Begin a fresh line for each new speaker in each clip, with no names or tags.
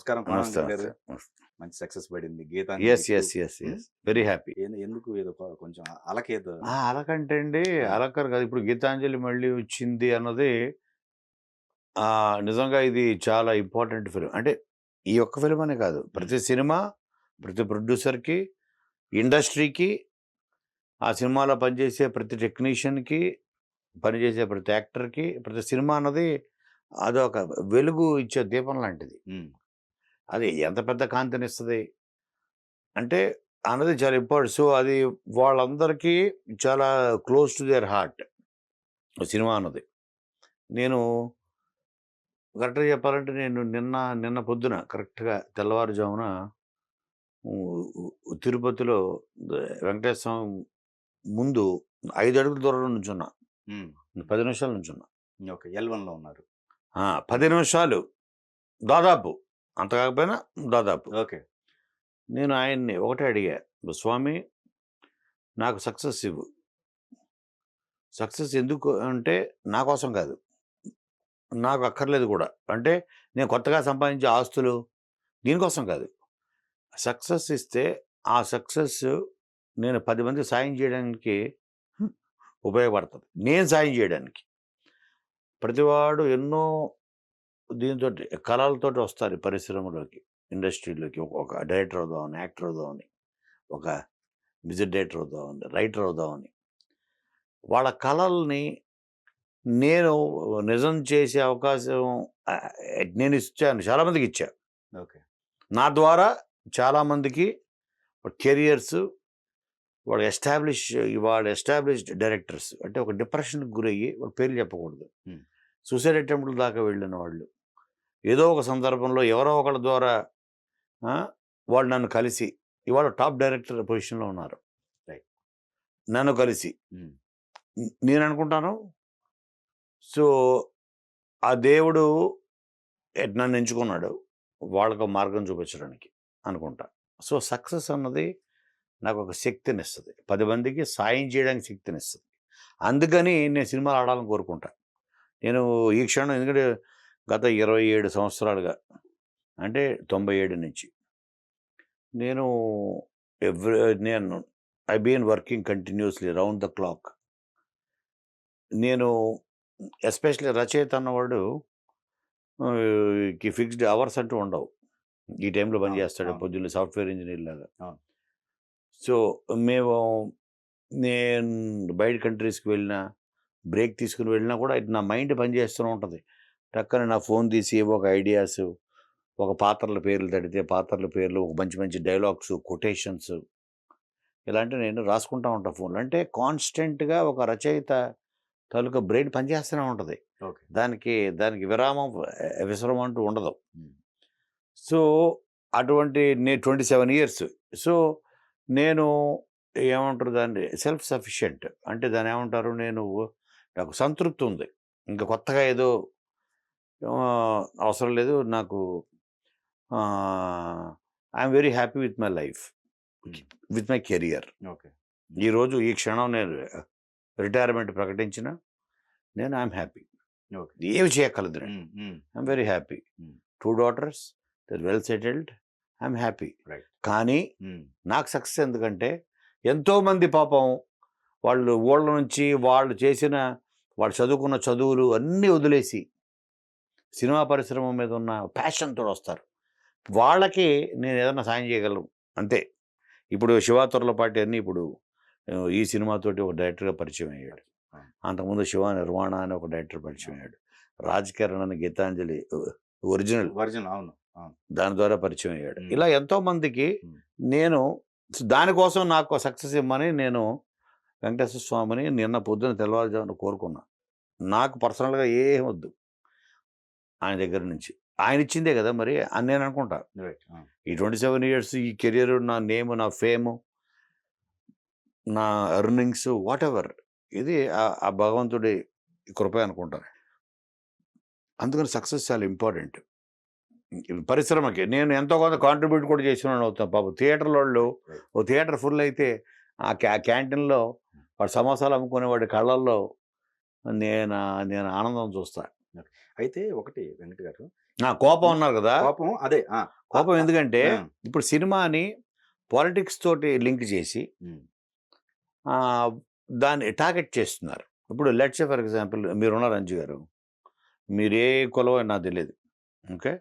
నమస్కారం
నమస్తే.
కోణాంకర్ గారు.
నమస్తే. నమస్తే.
మంచి సక్సెస్ పడింది. గీతాంజలి
యెస్.
2.
యెస్. యెస్.
హ్మ్.
యెస్. Very happy.
ఎందుకు ఏదో కొంచెం అలకేదో
అలకంటే అండి,
ఆ!
అలకని కాదు. ఇప్పుడు 'గీతాంజలి' మళ్ళీ వచ్చింది అన్నది నిజంగా ఇది చాలా ఇంపార్టెంట్ ఫిల్మ్. అంటే ఈ ఒక్క ఫిల్మ్ అనే కాదు. ప్రతి సినిమా, ప్రతి ప్రొడ్యూసర్‌కి, ఇండస్ట్రీకి, ఆ సినిమాలో పనిచేసే ప్రతి టెక్నీషియన్‌కి, పనిచేసే ప్రతి యాక్టర్‌కి, ప్రతి సినిమా అన్నది అదొక వెలుగు ఇచ్చే దీపం లాంటిది.
హ్మ్.
అది ఎంత పెద్ద కాంతినిస్తది అంటే అన్నది చాలా ఇంపార్టెంట్. సో, అది వాళ్ళందరికీ చాలా close to their heart cinema అన్నది. నేను కరెక్ట్‌గా చెప్పాలంటే నేను నిన్న పొద్దున కరెక్ట్‌గా తెల్లవారుజామున ఉ ఉ తిరుపతిలో వెంకటేశ్వర స్వామి ముందు 5 అడుగుల దూరంలో నుంచున్నా.
హ్మ్.
10 నిమిషాలు నుంచున్నా.
ఓకే. ఎల్1లో ఉన్నారు.
10 నిమిషాలు దాదాపు. అంత కాకపోయినా దాదాపు.
ఓకే.
నేను ఆయన్ని ఒకటే అడిగా. స్వామి నాకు సక్సెస్ ఇవ్వు. సక్సెస్ ఎందుకు అంటే నా కోసం కాదు. నాకు అక్కర్లేదు కూడా. అంటే నేను కొత్తగా సంపాదించే ఆస్తులు దీనికోసం కాదు. సక్సెస్ ఇస్తే ఆ సక్సెస్ నేను 10 మందికి సాయం చేయడానికి ఉపయోగపడతది. నేను సాయం చేయడానికి. ప్రతివాడు ఎన్నో దీనితోటి కళలతోటి వస్తారు ఈ పరిశ్రమలోకి, ఇండస్ట్రీలోకి. ఒక డైరెక్టర్ అవుదామని, యాక్టర్ అవుదామని, ఒక మ్యూజిక్ డైరెక్టర్ అవుదామని, రైటర్ అవుదామని. వాళ్ళ కళల్ని నేను నిజం చేసే అవకాశం నేను ఇచ్చాను. చాలామందికి ఇచ్చా.
ఓకే.
నా ద్వారా చాలామందికి కెరియర్స్ వాళ్ళ ఎస్టాబ్లిష్డ్ డైరెక్టర్స్ అంటే ఒక డిప్రెషన్‌కి గురయ్యి వాళ్ళ పేర్లు చెప్పకూడదు.
హ్మ్.
సూసైడ్ అటెంప్ట్‌ల దాకా వెళ్ళిన వాళ్ళు. ఏదో ఒక సందర్భంలో ఎవరో ఒకళ్ళ ద్వారా ఆ! వాళ్ళు నన్ను కలిసి ఇవాళ టాప్ డైరెక్టర్ పొజిషన్‌లో ఉన్నారు.
రైట్.
నన్ను కలిసి.
హ్మ్.
నేననుకుంటాను సో, ఆ దేవుడు నన్ను ఎంచుకున్నాడు. వాళ్ళకో మార్గం చూపించడానికి అనుకుంటా. సో, సక్సెస్ అన్నది నాకొక శక్తినిస్తది. 10 మందికి సాయం చేయడానికి శక్తినిస్తది. అందుకని నేను సినిమాలు ఆడాలని కోరుకుంటా. నేను ఈ క్షణం ఎందుకంటే గత 27 సంవత్సరాలుగా అంటే 97 నుంచి నేను ఎవ్రి నేను I been working continuously round the clock. నేను ఎస్పెషల్లీ రచయిత అన్నవాడు ఫిక్స్డ్ అవర్స్ అంటూ ఉండవు. ఈ టైంలో పని
అవును.
చేస్తాడు
అవును.
పొద్దున్నే సాఫ్ట్‌వేర్ ఇంజినీర్ లాగా.
అవును.
సో, మేము నేను బయట కంట్రీస్‌కి వెళ్ళినా, బ్రేక్ తీసుకొని వెళ్ళినా కూడా నా మైండ్ పనిచేస్తూనే ఉంటది. టక్కన నా ఫోన్ తీసి ఏవో ఒక ఐడియాసు, ఒక పాత్రల పేర్లు తడితే పాత్రల పేర్లు, ఒక మంచి మంచి డైలాగ్స్, కొటేషన్స్ ఇలాంటివి నేను రాసుకుంటా ఉంటా ఫోన్‌లో. అంటే కాన్స్టెంట్‌గా ఒక రచయిత తాలూకా బ్రెయిన్ పనిచేస్తూనే ఉంటది.
ఓకే.
దానికి విరామం, విశ్రమం అంటూ ఉండదు.
హ్మ్.
సో, అటువంటి 27 ఇయర్స్. సో, నేను ఏమంటారు దాన్ని సెల్ఫ్ సఫిషియెంట్. అంటే దాన్నేమంటారు నాకు సంతృప్తి ఉంది. ఇంక కొత్తగా ఏదో అవసరం లేదు. నాకు I'm very happy with my life.
Hmm.
With my career.
Okay.
ఈరోజు ఈ క్షణం నేను రిటైర్మెంట్ ప్రకటించినా నేను ఐయామ్ హ్యాపీ.
ఓకే.
ఏమి చేయక్కర్లేదు నేను.
Hmm. Hmm.
I'm very happy.
Hmm.
2 daughters they are well settled. I'm happy.
Right.
కానీ
హ్మ్.
నాకు సక్సెస్ ఎందుకంటే ఎంతోమంది పాపం వాళ్ళు ఊళ్ళ నుంచి వాళ్ళు చదువుకున్న చదువులు అన్నీ వదిలేసి సినిమా పరిశ్రమ మీద ఉన్న ప్యాషన్‌తోటి వస్తారు. వాళ్ళకి నేను ఏదన్నా సాయం చేయగలను అంతే. ఇప్పుడు 'శివ తుర్లపాటి' అని ఇప్పుడు ఈ సినిమాతోటి ఒక డైరెక్టర్‌గా పరిచయం అయ్యాడు.
ఆ!
అంతకుముందు 'శివ నిర్వాణ' అని ఒక డైరెక్టర్ పరిచయం
అవును.
అయ్యాడు. 'రాజ్ కిరణ్' అని 'గీతాంజలి' ఒరిజినల్
ఒరిజినల్. అవును. అవును.
దాని ద్వారా పరిచయం అయ్యాడు.
హ్మ్.
ఇలా ఎంతోమందికి
హ్మ్.
నేను దానికోసం నాకు సక్సెస్ ఇమ్మని నేను వెంకటేశ్వర స్వామిని నిన్న పొద్దున తెల్లవారుజామున కోరుకున్నా. నాకు పర్సనల్‌గా ఏమొద్దు ఆయన దగ్గర నుంచి. ఆయనిచ్చిందే గదా! మరి అని నేను అనుకుంటా.
రైట్. ఆ!
ఈ 27 ఇయర్స్ ఈ కెరియర్, నా నేమ్, నా ఫేము, నా ఎర్నింగ్స్ వాటెవర్ ఇది ఆ భగవంతుడి కృపే అనుకుంటాను. అందుకని సక్సెస్ చాలా ఇంపార్టెంట్. పరిశ్రమకి నేను ఎంతో కొంత కాంట్రిబ్యూట్ కూడా చేసినోడిని అవుతాను. పాపం థియేటర్లోళ్ళు
రైట్.
ఓ థియేటర్ ఫుల్ అయితే ఆ క్యాంటీన్‌లో వాడు సమోసాలు అమ్ముకునేవాడి కళ్ళల్లో నేను నేను ఆనందం చూస్తా.
ఓకే. అయితే ఒకటి వెంకట్ గారు,
కోపం అన్నారు కదా,
కోపం అదే
కోపం ఎందుకంటే
ఆ.
ఇప్పుడు సినిమాని పాలిటిక్స్ తోటి లింక్ చేసి
ఉమ్,
ఆ, దాన్ని టార్గెట్ చేస్తున్నారు. ఇప్పుడు లెట్స్ ఫర్ ఎగ్జాంపుల్ మీరున్నారు అంజు గారు, మీరు ఏ కులం నాకు తెలియదు, ఓకే,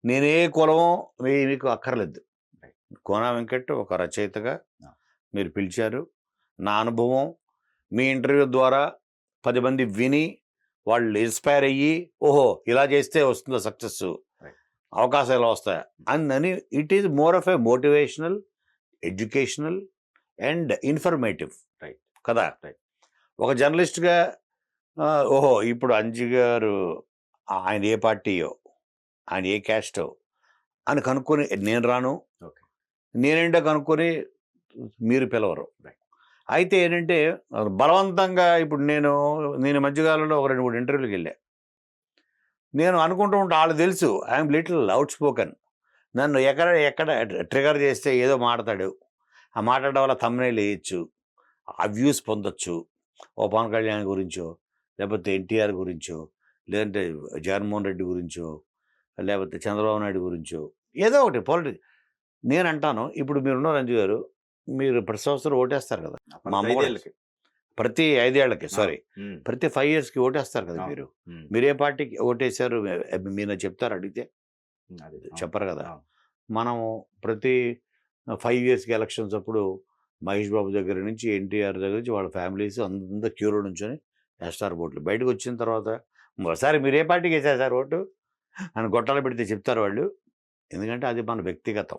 నేను ఏ కులమో మీకు అక్కర్లేదు. కోన వెంకట్ ఒక రచయితగా మీరు పిలిచారు, నా అనుభవం మీ ఇంటర్వ్యూ ద్వారా 10 మంది విని వాళ్ళు ఇన్స్పైర్ అయ్యి ఓహో ఇలా చేస్తే వస్తుందో సక్సెస్, అవకాశాలు ఎలా వస్తాయి అని, it is more of A motivational, educational and informative కదా. ఒక జర్నలిస్ట్గా ఓహో ఇప్పుడు అంజు గారు ఆయన ఏ పార్టీయో ఆయన ఏ క్యాస్టో అని కనుక్కొని నేను రాను, నేనేంటో కనుక్కొని మీరు పిలవరు. అయితే ఏంటంటే బలవంతంగా ఇప్పుడు నేను మధ్యకాలంలో ఒక 2-3 ఇంటర్వ్యూలకు వెళ్ళా. నేను అనుకుంటూ ఉంటా వాళ్ళు తెలుసు ఐఎమ్ లిటిల్ అవుట్ స్పోకెన్, నన్ను ఎక్కడ ట్రిగర్ చేస్తే ఏదో మాట్లాడతాడు, ఆ మాట్లాడడం వల్ల thumbnail వేయచ్చు, ఆ వ్యూస్ పొందొచ్చు, ఓ పవన్ కళ్యాణ్ గురించో లేకపోతే ఎన్టీఆర్ గురించో లేదంటే జగన్మోహన్ రెడ్డి గురించో లేకపోతే చంద్రబాబు నాయుడు గురించో ఏదో ఒకటి పాలిటిక్స్. నేను అంటాను ఇప్పుడు మీరున్న రంజు గారు, మీరు ప్రతి సంవత్సరం ఓటేస్తారు కదా, మా అమ్మ కూడా ప్రతి 5 ఏళ్లకి ప్రతి 5 yearsకి ఓటేస్తారు కదా మీరు ఏ పార్టీకి ఓటేశారు మీరు చెప్తారు అడిగితే చెప్పరు కదా. మనం ప్రతి 5 yearsకి ఎలక్షన్స్ అప్పుడు మహేష్ బాబు దగ్గర నుంచి ఎన్టీఆర్ దగ్గర నుంచి వాళ్ళ ఫ్యామిలీస్ అందరూ క్యూలో నుంచొని వేస్తారు ఓట్లు. బయటకు వచ్చిన తర్వాత ఒకసారి మీరు ఏ పార్టీకి వేసారు సార్ ఓటు అని గొట్టాలు పెడితే చెప్తారు వాళ్ళు, ఎందుకంటే అది మన వ్యక్తిగతం.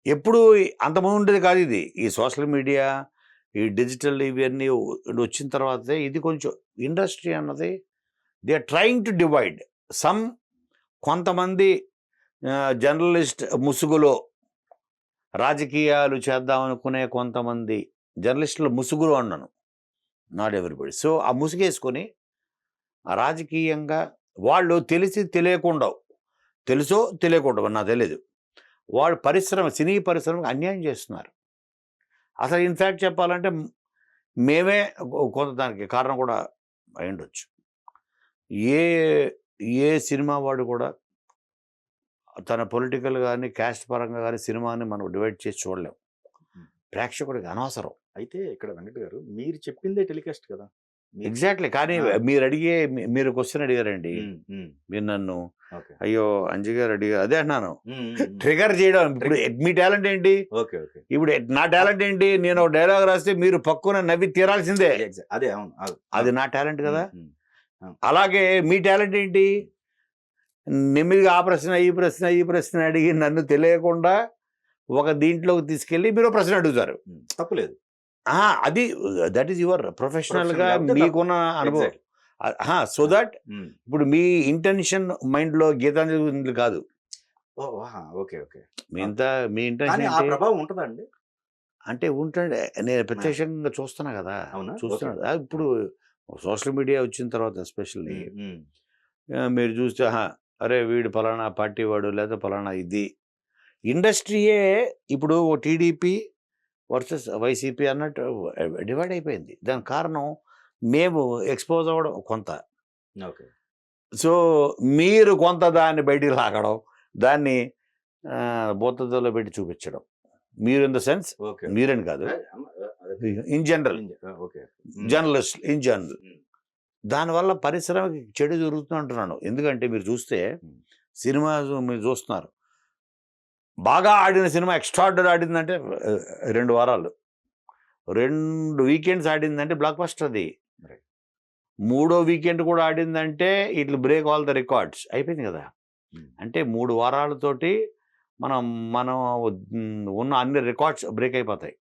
ఎప్పుడు అంతకుముందు ఉండేది కాదు ఇది, ఈ సోషల్ మీడియా ఈ డిజిటల్ ఇవన్నీ వచ్చిన తర్వాతే ఇది కొంచెం ఇండస్ట్రీ అన్నది they are trying to divide some. కొంతమంది జర్నలిస్ట్ ముసుగులో రాజకీయాలు చేద్దామనుకునే కొంతమంది జర్నలిస్టుల ముసుగులో అన్నాను, నాట్ ఎవ్రీబడి. సో ఆ ముసుగేసుకొని రాజకీయంగా వాళ్ళు తెలిసి తెలియకుండా, తెలుసో తెలియకుండా నాకు తెలియదు, వాళ్ళు సినీ పరిశ్రమకు అన్యాయం చేస్తున్నారు. అసలు ఇన్ఫ్యాక్ట్ చెప్పాలంటే మేమే కొంత దానికి కారణం కూడా అయి ఉండొచ్చు. ఏ సినిమా వాడు కూడా తన పొలిటికల్ కానీ క్యాస్ట్ పరంగా కానీ సినిమాని మనం డివైడ్ చేసి చూడలేం, ప్రేక్షకుడికి అనవసరం.
అయితే ఇక్కడ వెంకట్ గారు మీరు చెప్పిందే టెలికాస్ట్ కదా.
ఎగ్జాక్ట్లీ. కానీ మీరు క్వశ్చన్ అడిగారండి, మీరు నన్ను అయ్యో అంజు గారు అడిగారు అదే అన్నాను, ట్రిగర్ చేయడం. ఇప్పుడు మీ టాలెంట్ ఏంటి, ఇప్పుడు నా టాలెంట్ ఏంటి, నేను ఒక డైలాగ్ రాస్తే మీరు పక్కన నవ్వి తీరాల్సిందే,
అదే
అది నా టాలెంట్ కదా. అలాగే మీ టాలెంట్ ఏంటి, నెమ్మదిగా ఆ ప్రశ్న ఈ ప్రశ్న అడిగి నన్ను తెలియకుండా ఒక దీంట్లోకి తీసుకెళ్ళి మీరు ప్రశ్న అడుగుతారు,
తప్పులేదు.
అది దట్ ఈస్ యువర్ ప్రొఫెషనల్గా మీకున్న అనుభవం. సో దట్ ఇప్పుడు మీ ఇంటెన్షన్ మైండ్లో గీతాంజలి కాదు, మీ ఇంటెన్షన్
ఉంటుందండి
అంటే ఉంటుంది. నేను ప్రత్యక్షంగా చూస్తున్నా కదా, చూస్తున్నా. ఇప్పుడు సోషల్ మీడియా వచ్చిన తర్వాత ఎస్పెషల్లీ మీరు చూస్తే అరే వీడు ఫలానా పార్టీ వాడు లేదా ఫలానా ఇది. ఇండస్ట్రీయే ఇప్పుడు టీడీపీ వర్సెస్ వైసీపీ అన్నట్టు డివైడ్ అయిపోయింది. దానికి కారణం మేము ఎక్స్పోజ్ అవ్వడం కొంత, సో మీరు కొంత దాన్ని బయటికి లాగడం, దాన్ని బోతలో పెట్టి చూపించడం. మీరు ఇన్ ద సెన్స్ మీరని కాదు, in general journalist in general. దానివల్ల పరిశ్రమకి చెడు జరుగుతుంది అంటున్నాను. ఎందుకంటే మీరు చూస్తే సినిమా మీరు చూస్తున్నారు, బాగా ఆడిన సినిమా ఎక్స్ట్రార్డనరీ ఆడిందంటే 2 వారాలు, 2 వీకెండ్స్ ఆడిందంటే బ్లాక్ బస్టర్. అది 3వ వీకెండ్ కూడా ఆడిందంటే it will break all the records. అయిపోయింది కదా. అంటే 3 వారాలతోటి మనం ఉన్న అన్ని రికార్డ్స్ బ్రేక్ అయిపోతాయి.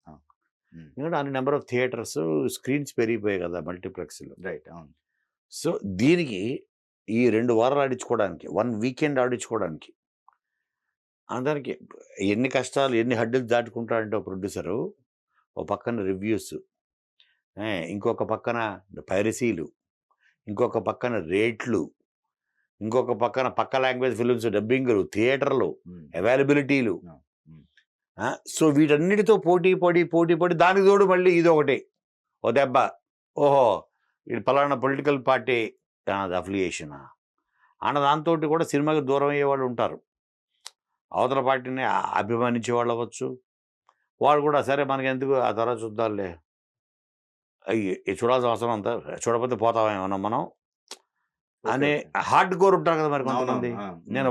ఎందుకంటే అన్ని నెంబర్ ఆఫ్ థియేటర్స్ స్క్రీన్స్ పెరిగిపోయాయి కదా మల్టీప్లెక్స్లో. సో దీనికి ఈ 2 వారాలు ఆడించుకోవడానికి, 1 వీకెండ్ ఆడించుకోవడానికి అందరికి ఎన్ని కష్టాలు ఎన్ని హడ్డులు దాటుకుంటాడంటే ప్రొడ్యూసరు. ఓ పక్కన రివ్యూస్, ఇంకొక పక్కన పైరసీలు, ఇంకొక పక్కన రేట్లు, ఇంకొక పక్కన పక్క లాంగ్వేజ్ ఫిలిమ్స్ డబ్బింగ్లు, థియేటర్లు, అవైలబిలిటీలు. సో వీటన్నిటితో పోటీ పడి దానికి తోడు మళ్ళీ ఇది ఒకటి ఓ దెబ్బ, ఓహో ఇది పలానా పొలిటికల్ పార్టీ అఫిలియేషనా అన్న దాంతో కూడా సినిమాకి దూరం అయ్యే వాళ్ళు ఉంటారు. అవతల పార్టీని అభిమానించే వాళ్ళు అవ్వచ్చు. వాళ్ళు కూడా సరే మనకెందుకు ఆ తర్వాత చూద్దాంలే. చూడాల్సిన అవసరం అంతా చూడకపోతే పోతామా ఏమన్నా మనం అనే హార్డ్ కోర్ ఉంటారు కదా మరి కొంతమంది. నేను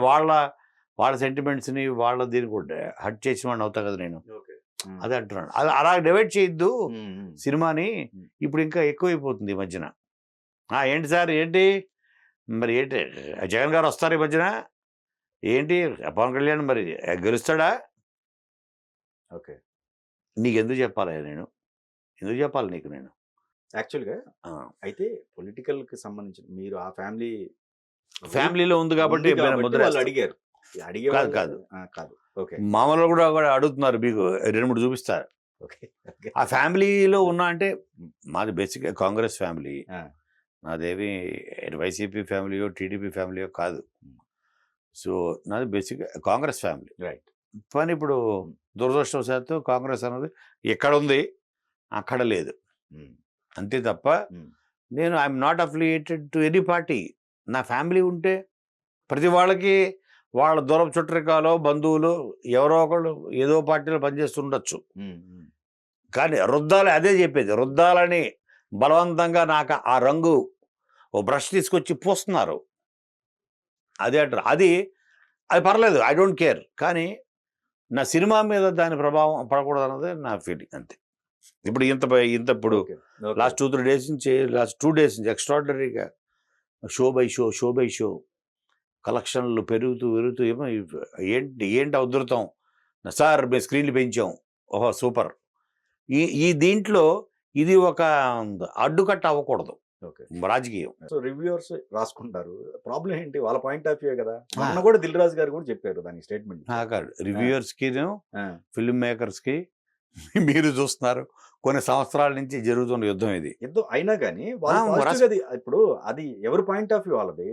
వాళ్ళ సెంటిమెంట్స్ని వాళ్ళ దీన్ని కూడా హర్ట్ చేసిన వాడిని అవుతా కదా నేను. అదే అంటున్నాను. అలా డివైడ్ చేయొద్దు సినిమాని. ఇప్పుడు ఇంకా ఎక్కువైపోతుంది ఈ మధ్యన. ఏంటి సార్ ఏంటి మరి ఏంటి జగన్ గారు వస్తారు ఈ మధ్యన ఏంటి పవన్ కళ్యాణ్ మరి గెలుస్తాడా?
ఓకే,
నీకెందుకు చెప్పాలి నేను? ఎందుకు చెప్పాలి నీకు నేను?
యాక్చువల్గా అయితే పొలిటికల్కి సంబంధించిన మీరు ఆ
ఫ్యామిలీలో ఉంది కాబట్టి
వాళ్ళు అడిగారు.
కాదు
కాదు ఓకే,
మామూలు కూడా అడుగుతున్నారు, మీకు 2-3 చూపిస్తారు.
ఓకే
ఆ ఫ్యామిలీలో ఉన్నా అంటే మాది బేసిక్గా కాంగ్రెస్ ఫ్యామిలీ. నాదేమి వైసీపీ ఫ్యామిలీయో టీడీపీ ఫ్యామిలీయో కాదు. సో నాది బేసిక్గా కాంగ్రెస్ ఫ్యామిలీ.
రైట్.
కానీ ఇప్పుడు దురదృష్టవశాత్తు కాంగ్రెస్ అన్నది ఎక్కడ ఉంది అక్కడ లేదు, అంతే తప్ప నేను I'm not affiliated to any party. నా ఫ్యామిలీ ఉంటే ప్రతి వాళ్ళకి వాళ్ళ దూరం చుట్టరికాలో బంధువులు ఎవరో ఒకళ్ళు ఏదో పార్టీలో పనిచేస్తుండొచ్చు. కానీ రుద్దాలి, అదే చెప్పేది, రుద్దాలని బలవంతంగా నాకు ఆ రంగు ఓ బ్రష్ తీసుకొచ్చి పూస్తున్నారు. అదే అంటారు. అది పర్లేదు, ఐ డోంట్ కేర్. కానీ నా సినిమా మీద దాని ప్రభావం పడకూడదు అన్నది నా ఫీలింగ్, అంతే. ఇప్పుడు ఇప్పుడు లాస్ట్ 2-3 డేస్ నుంచి, లాస్ట్ 2 డేస్ నుంచి ఎక్స్ట్రాడినరీగా షో బై షో కలెక్షన్లు పెరుగుతూ ఏమో ఏంటి ఉధృతం సార్, మేము స్క్రీన్లు పెంచాం, ఓహో సూపర్. ఈ దీంట్లో ఇది ఒక అడ్డుకట్ట అవ్వకూడదు రాజకీయం.
సో రివ్యూవర్స్ రాసుకుంటారు, ప్రాబ్లం ఏంటి? వాళ్ళ పాయింట్ ఆఫ్ వ్యూ కదా. మొన్న కూడా దిల్ రాజు గారు కూడా చెప్పారు దాని స్టేట్మెంట్.
రివ్యూవర్స్కి ఫిల్మ్ మేకర్స్కి మీరు చూస్తున్నారు కొన్ని సంవత్సరాల నుంచి జరుగుతున్న యుద్ధం ఇది.
యుద్ధం అయినా కానీ ఇప్పుడు అది ఎవరి పాయింట్ ఆఫ్ వ్యూ వాళ్ళది.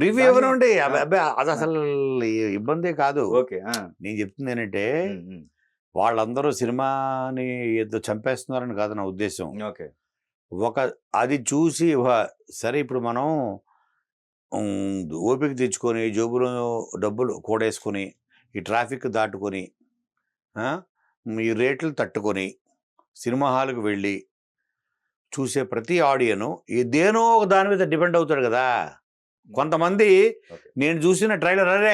రివ్యూ ఎవరండి, అది అసలు ఇబ్బందే కాదు.
ఓకే,
నేను చెప్తుంది ఏంటంటే వాళ్ళందరూ సినిమాని ఏదో చంపేస్తున్నారని కాదు నా ఉద్దేశం.
ఓకే,
అది చూసి సరే ఇప్పుడు మనం ఓపిక తెచ్చుకొని జోబులో డబ్బులు కూడేసుకొని ఈ ట్రాఫిక్ దాటుకొని ఈ రేట్లు తట్టుకొని సినిమా హాల్కి వెళ్ళి చూసే ప్రతి ఆడియను దేనో ఒక దాని మీద డిపెండ్ అవుతాడు కదా. కొంతమంది నేను చూసిన ట్రైలర్ అరే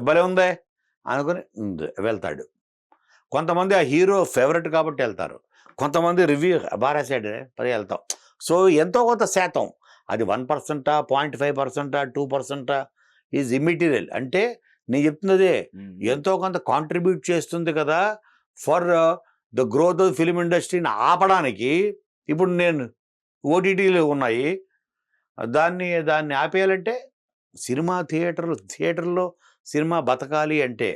భలే ఉందే అనుకుని వెళ్తాడు. కొంతమంది ఆ హీరో ఫేవరెట్ కాబట్టి వెళ్తారు. కొంతమంది రివ్యూ బారాసాడు పది వెళ్తాం. సో ఎంతో కొంత శాతం, అది 1%, 0.5%, 2% ఈజ్ ఇమ్మెటీరియల్. అంటే నేను చెప్తున్నదే ఎంతో కొంత కాంట్రిబ్యూట్ చేస్తుంది కదా for the growth of film ఇండస్ట్రీని ఆపడానికి. ఇప్పుడు నేను ఓటీటీలు ఉన్నాయి, దాన్ని ఆపేయాలంటే థియేటర్లో సినిమా బతకాలి అంటే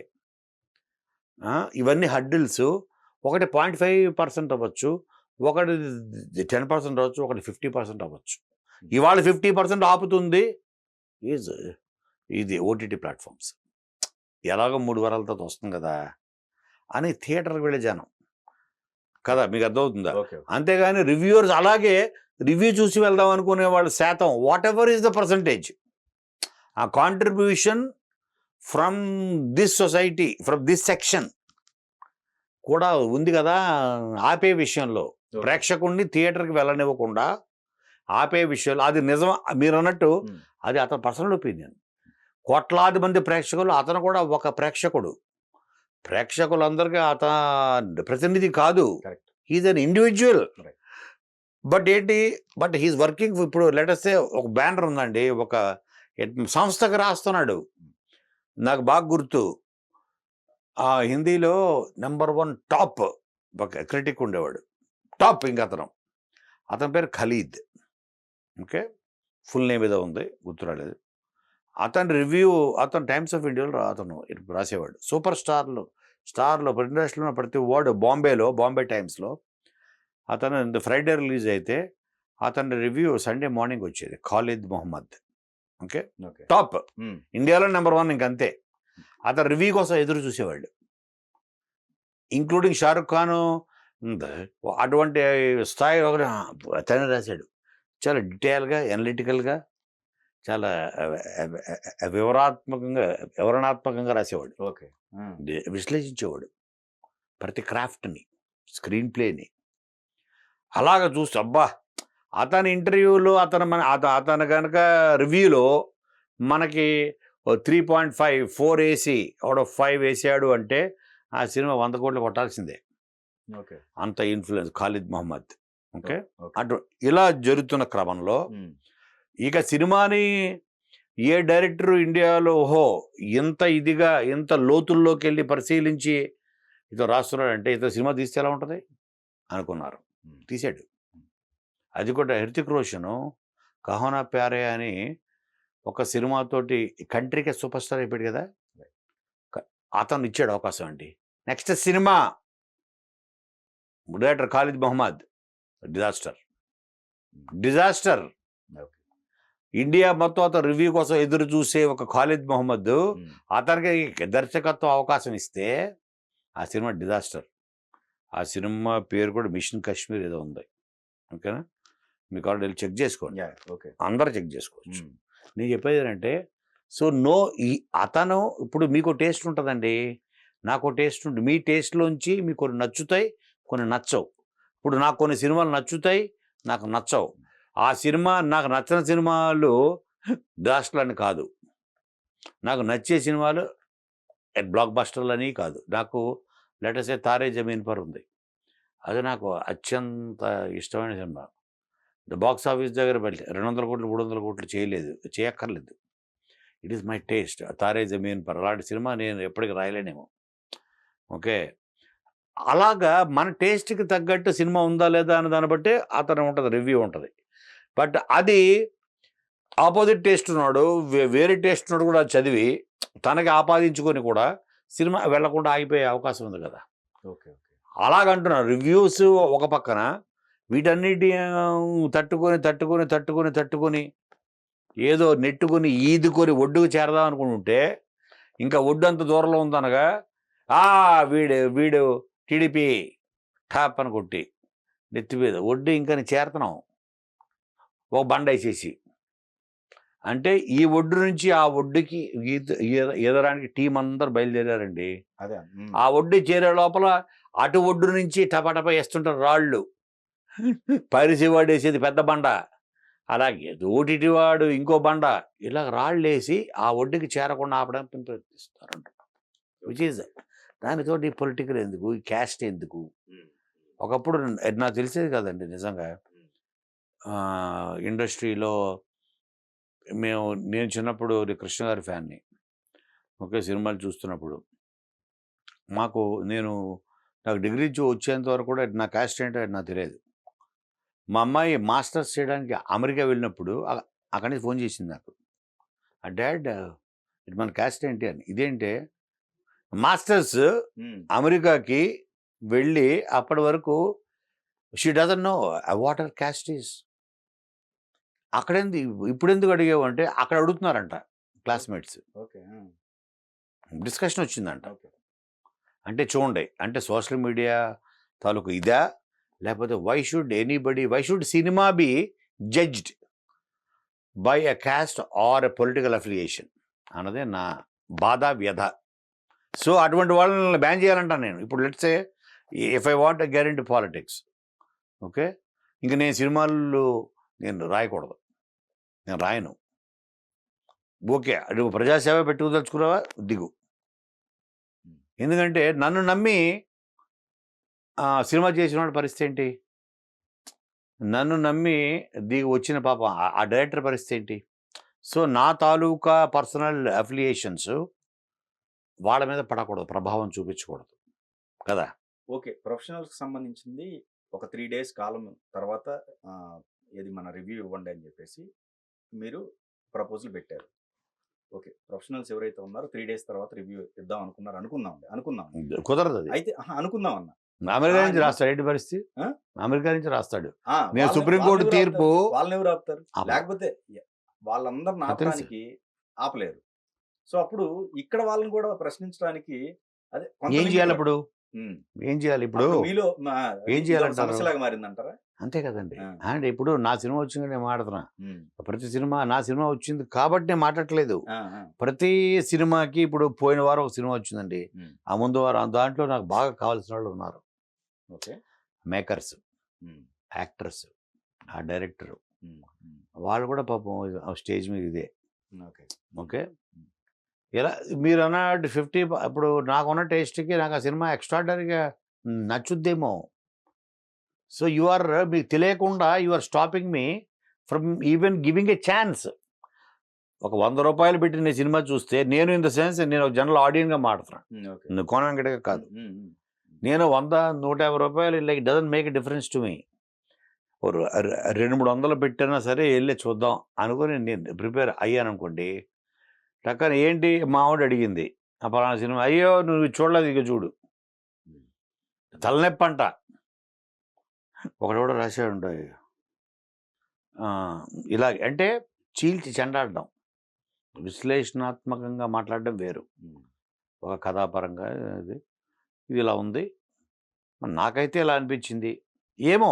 ఇవన్నీ హడ్డిల్స్. ఒకటి 0.5% అవ్వచ్చు, ఒకటి 10% అవ్వచ్చు, ఒకటి 50% అవ్వచ్చు. ఇవాళ 50% ఆపుతుంది ఇది ఓటీటీ ప్లాట్ఫామ్స్. ఎలాగో 3 వారాల తర్వాత వస్తుంది కదా అని థియేటర్కి వెళ్ళే జనం కదా, మీకు అర్థమవుతుందా? అంతేగాని రివ్యూవర్స్ అలాగే రివ్యూ చూసి వెళ్దాం అనుకునే వాళ్ళ శాతం whatever is the percentage, ఆ contribution from this society, from this section కూడా ఉంది కదా. ఆపే విషయంలో ప్రేక్షకుడిని థియేటర్కి వెళ్ళనివ్వకుండా ఆపే విషయంలో అది నిజం. మీరు అన్నట్టు అది అతని పర్సనల్ ఒపీనియన్. కోట్లాది మంది ప్రేక్షకులు, అతను కూడా ఒక ప్రేక్షకుడు. ప్రేక్షకులందరికీ అతను ప్రతినిధి కాదు, he's an individual. But he's working. ఇప్పుడు లెటర్స్ ఒక బ్యానర్ ఉందండి, ఒక సంస్థకు రాస్తున్నాడు. నాకు బాగా గుర్తు, హిందీలో నెంబర్ 1 టాప్ ఒక క్రిటిక్ ఉండేవాడు, టాప్. ఇంకా అతని పేరు ఖలీద్. ఓకే, ఫుల్ నేమ్ ఏదో ఉంది, గుర్తురాలేదు. అతని రివ్యూ, అతను టైమ్స్ ఆఫ్ ఇండియాలో అతను రాసేవాడు. సూపర్ స్టార్లో ఇండస్ట్రీలో ప్రతి వాడు బాంబే టైమ్స్లో అతను ఫ్రైడే రిలీజ్ అయితే అతని రివ్యూ సండే మార్నింగ్ వచ్చేది. ఖాలిద్ మొహమ్మద్. ఓకే, టాప్ ఇండియాలో నెంబర్ 1 ఇంకంతే. అతను రివ్యూ కోసం ఎదురు చూసేవాళ్ళు, ఇంక్లూడింగ్ షారుఖ్ ఖాన్. అటువంటి స్థాయి ఒకటి అతనే రాశాడు, చాలా డీటెయిల్గా, ఎనలిటికల్గా. చాలా వివరణాత్మకంగా రాసేవాడు,
ఓకే.
విశ్లేషించేవాడు ప్రతి క్రాఫ్ట్ని, స్క్రీన్ ప్లేని. అలాగ చూసి అబ్బా, అతని ఇంటర్వ్యూలో అతను కనుక రివ్యూలో మనకి 3.5 4 వేసి అవుట్ ఆఫ్ 5 వేసాడు అంటే ఆ సినిమా 100 కోట్లు కొట్టాల్సిందే.
ఓకే.
అంత influence Khalid Mohamed. Okay.
Okay.
అటు ఇలా జరుగుతున్న క్రమంలో ఇక సినిమాని ఏ డైరెక్టర్ ఇండియాలో ఓహో ఇంత ఇదిగా ఇంత లోతుల్లోకి వెళ్ళి పరిశీలించి ఇతను రాస్తున్నాడంటే ఇతను సినిమా తీస్తే ఎలా ఉంటుంది అనుకున్నారు. తీసాడు. అది కూడా హృతిక్ రోషన్ కహోనా ప్యారే అని ఒక సినిమాతోటి కంట్రీకే సూపర్ స్టార్ అయిపోయాడు కదా, అతను ఇచ్చాడు అవకాశం అండి. Next cinema director Khalid Mohamed, disaster. India మొత్తం అతను రివ్యూ కోసం ఎదురు చూసే ఒక ఖాలిద్ మహమ్మద్ అతనికి దర్శకత్వం అవకాశం ఇస్తే ఆ సినిమా డిజాస్టర్. ఆ సినిమా పేరు కూడా మిషన్ కాశ్మీర్ ఏదో ఉంది. ఓకేనా, మీకు ఆల్రెడీ చెక్ చేసుకోండి, అందరూ చెక్ చేసుకోవచ్చు. నేను చెప్పేది ఏంటంటే సో అతను ఇప్పుడు మీకు టేస్ట్ ఉంటుందండి, నాకు టేస్ట్ ఉంటుంది. మీ టేస్ట్లోంచి మీకు కొన్ని నచ్చుతాయి, కొన్ని నచ్చవు. ఇప్పుడు నాకు కొన్ని సినిమాలు నచ్చుతాయి, నాకు నచ్చవు. ఆ సినిమా నాకు నచ్చిన సినిమాలు డిజాస్టర్లు అని కాదు, నాకు నచ్చే సినిమాలు బ్లాక్ బస్టర్లు అని కాదు. నాకు లెటర్సే తారే జమీన్ పర్ ఉంది, అది నాకు అత్యంత ఇష్టమైన సినిమా. బాక్స్ ఆఫీస్ దగ్గర 200 కోట్లు 300 కోట్లు చేయక్కర్లేదు. It is my taste. Taare Zameen Par అలాంటి సినిమా నేను ఎప్పటికీ రాయలేనేమో. ఓకే, అలాగా మన టేస్ట్కి తగ్గట్టు సినిమా ఉందా లేదా అని దాన్ని బట్టి అతను ఉంటుంది, రివ్యూ ఉంటుంది. బట్ అది ఆపోజిట్ టేస్ట్ ఉన్నాడు, వేరే టేస్ట్ ఉన్నాడు కూడా చదివి తనకి ఆపాదించుకొని కూడా సినిమా వెళ్లకుండా ఆగిపోయే అవకాశం ఉంది కదా.
ఓకే.
అలాగంటున్నారు. రివ్యూస్ ఒక పక్కన, వీటన్నిటి తట్టుకొని ఏదో నెట్టుకొని ఈదుకొని ఒడ్డుకు చేరదాం అనుకుంటుంటే ఇంకా ఒడ్డు అంత దూరంలో ఉందనగా వీడు టీడీపీ టాప్ అని కొట్టి నెత్తి మీద ఒడ్డు ఇంకా చేరుతున్నాం ఒక బండ వేసేసి. అంటే ఈ ఒడ్డు నుంచి ఆ ఒడ్డుకి ఎదరానికి టీం అందరు బయలుదేరారండి. ఆ ఒడ్డు చేరే లోపల అటు ఒడ్డు నుంచి టపటప వేస్తుంటారు రాళ్ళు. పైరసీవాడు వేసేది పెద్ద బండ, అలాగే ఓటీటీ వాడు ఇంకో బండ, ఇలా రాళ్ళు వేసి ఆ ఒడ్డుకి చేరకుండా ఆపడానికి ప్రయత్నిస్తారంట. విచ్ ఈజ్ దానితోటి పొలిటికల్ ఎందుకు, ఈ క్యాస్ట్ ఎందుకు? ఒకప్పుడు నాకు తెలిసేది కదండి నిజంగా. ఇండస్ట్రీలో నేను చిన్నప్పుడు కృష్ణ గారి ఫ్యాన్ని. ఓకే, సినిమాలు చూస్తున్నప్పుడు నాకు డిగ్రీ వచ్చేంత వరకు కూడా నా క్యాస్ట్ ఏంటో నాకు తెలియదు. మా అమ్మాయి మాస్టర్స్ చేయడానికి అమెరికా వెళ్ళినప్పుడు అక్కడి నుంచి ఫోన్ చేసింది నాకు, డాడ్ ఇటు మన క్యాస్ట్ ఏంటి అని. ఇదేంటే మాస్టర్స్ అమెరికాకి వెళ్ళి అప్పటి వరకు she doesn't know what our caste is. ఇప్పుడు ఎందుకు అడిగావు అంటే అక్కడ అడుగుతున్నారంట క్లాస్మేట్స్. డిస్కషన్ వచ్చిందంట. అంటే చూడండి, అంటే సోషల్ మీడియా తాలూకు ఇదా, లేకపోతే why should cinema be judged by a caste or a political affiliation అన్నదే నా బాధ, వ్యధ. సో అటువంటి వాళ్ళని బ్యాన్ చేయాలంటాను నేను. ఇప్పుడు let's say if I want get into politics, okay, ఇంక నేను సినిమాలు రాయకూడదు, నేను రాయను. ఓకే, నువ్వు ప్రజాసేవ పెట్టుకోదలుచుకున్నావా, దిగు. ఎందుకంటే నన్ను నమ్మి సినిమా చేసిన పరిస్థితి ఏంటి? నన్ను నమ్మి దిగి వచ్చిన పాప ఆ డైరెక్టర్ పరిస్థితి ఏంటి? సో నా తాలూకా పర్సనల్ అఫిలియేషన్స్ వాళ్ళ మీద పడకూడదు, ప్రభావం చూపించకూడదు కదా.
ఓకే, ప్రొఫెషనల్స్కి సంబంధించింది ఒక 3 days కాలం తర్వాత ఇది మన రివ్యూ ఇవ్వండి అని చెప్పేసి మీరు ప్రపోజల్ పెట్టారు. ఓకే, ప్రొఫెషనల్స్ ఎవరైతే ఉన్నారో 3 days తర్వాత రివ్యూ ఇద్దాం అనుకుందాం.
కుదరదు అది.
అయితే అనుకుందాం అన్న.
అమెరికా నుంచి రాస్తాడు, ఏంటి పరిస్థితి? అమెరికా నుంచి రాస్తాడు. నేను సుప్రీంకోర్టు తీర్పు
వాళ్ళని ఎవరు ఆపుతారు? లేకపోతే వాళ్ళందరిని ఆపడానికి ఆపలేరు. సో అప్పుడు ఇక్కడ వాళ్ళని కూడా ప్రశ్నించడానికి అదే
ఏం చేయాలి? అప్పుడు
ఉమ్.
ఏం చేయాలి ఇప్పుడు?
అప్పుడు మీలో
ఏం
ఇది ఒక
చేయాలంటారు?
సమస్యలాగా మారిందంటారా?
అంతే కదండి.
ఆ.
అండ్ ఇప్పుడు నా సినిమా వచ్చింది నేను మాట్లాడుతున్నా.
ఉమ్.
ప్రతి సినిమా నా సినిమా వచ్చింది కాబట్టి నేను మాట్లాడట్లేదు.
ఆ, ఆ.
ప్రతి సినిమాకి ఇప్పుడు పోయిన వారం ఒక సినిమా వచ్చిందండి.
ఉమ్.
ఆ ముందు వారం దాంట్లో నాకు బాగా కావాల్సిన వాళ్ళు ఉన్నారు.
ఓకే.
Makers,
um.
యాక్టర్స్, ఆ డైరెక్టర్
ఉమ్. ఉమ్.
వాళ్ళు కూడా పాపం ఆ స్టేజ్ మీద ఇదే.
ఓకే.
ఓకే. ఇలా మీరు అన్నట్టు 50 ఇప్పుడు నాకున్న టేస్ట్కి నాకు ఆ సినిమా ఎక్స్ట్రాడనరీగా నచ్చుద్దేమో. సో యు ఆర్ మీకు తెలియకుండా you are stopping me from even giving a chance. ఒక 100 రూపాయలు పెట్టి నేను సినిమా చూస్తే నేను ఇన్ ద సెన్స్ నేను ఒక జనరల్ ఆడియన్గా మాట్లాడుతున్నాను.
ఉమ్. ఓకే.
నువ్వు కోనంగడిగా కాదు.
ఉమ్. ఉమ్.
నేను 100, 150 రూపాయలు like doesn't make a difference to me. 200-300 పెట్టినా సరే వెళ్ళి చూద్దాం అనుకుని నేను ప్రిపేర్ అయ్యాను అనుకోండి. టక్కన ఏంటి మా ఆవిడ అడిగింది ఆ పలానా సినిమా, అయ్యో నువ్వు చూడలేదు ఇక చూడు, తలనొప్పి అంట. ఒకడు కూడా రాశాడు ఉంటాయి ఇలా అంటే చీల్చి చెండాడడం, విశ్లేషణాత్మకంగా మాట్లాడడం వేరు.
ఉమ్.
ఒక కథాపరంగా ఇది ఇది ఇలా ఉంది, మరి నాకైతే ఇలా అనిపించింది. ఏమో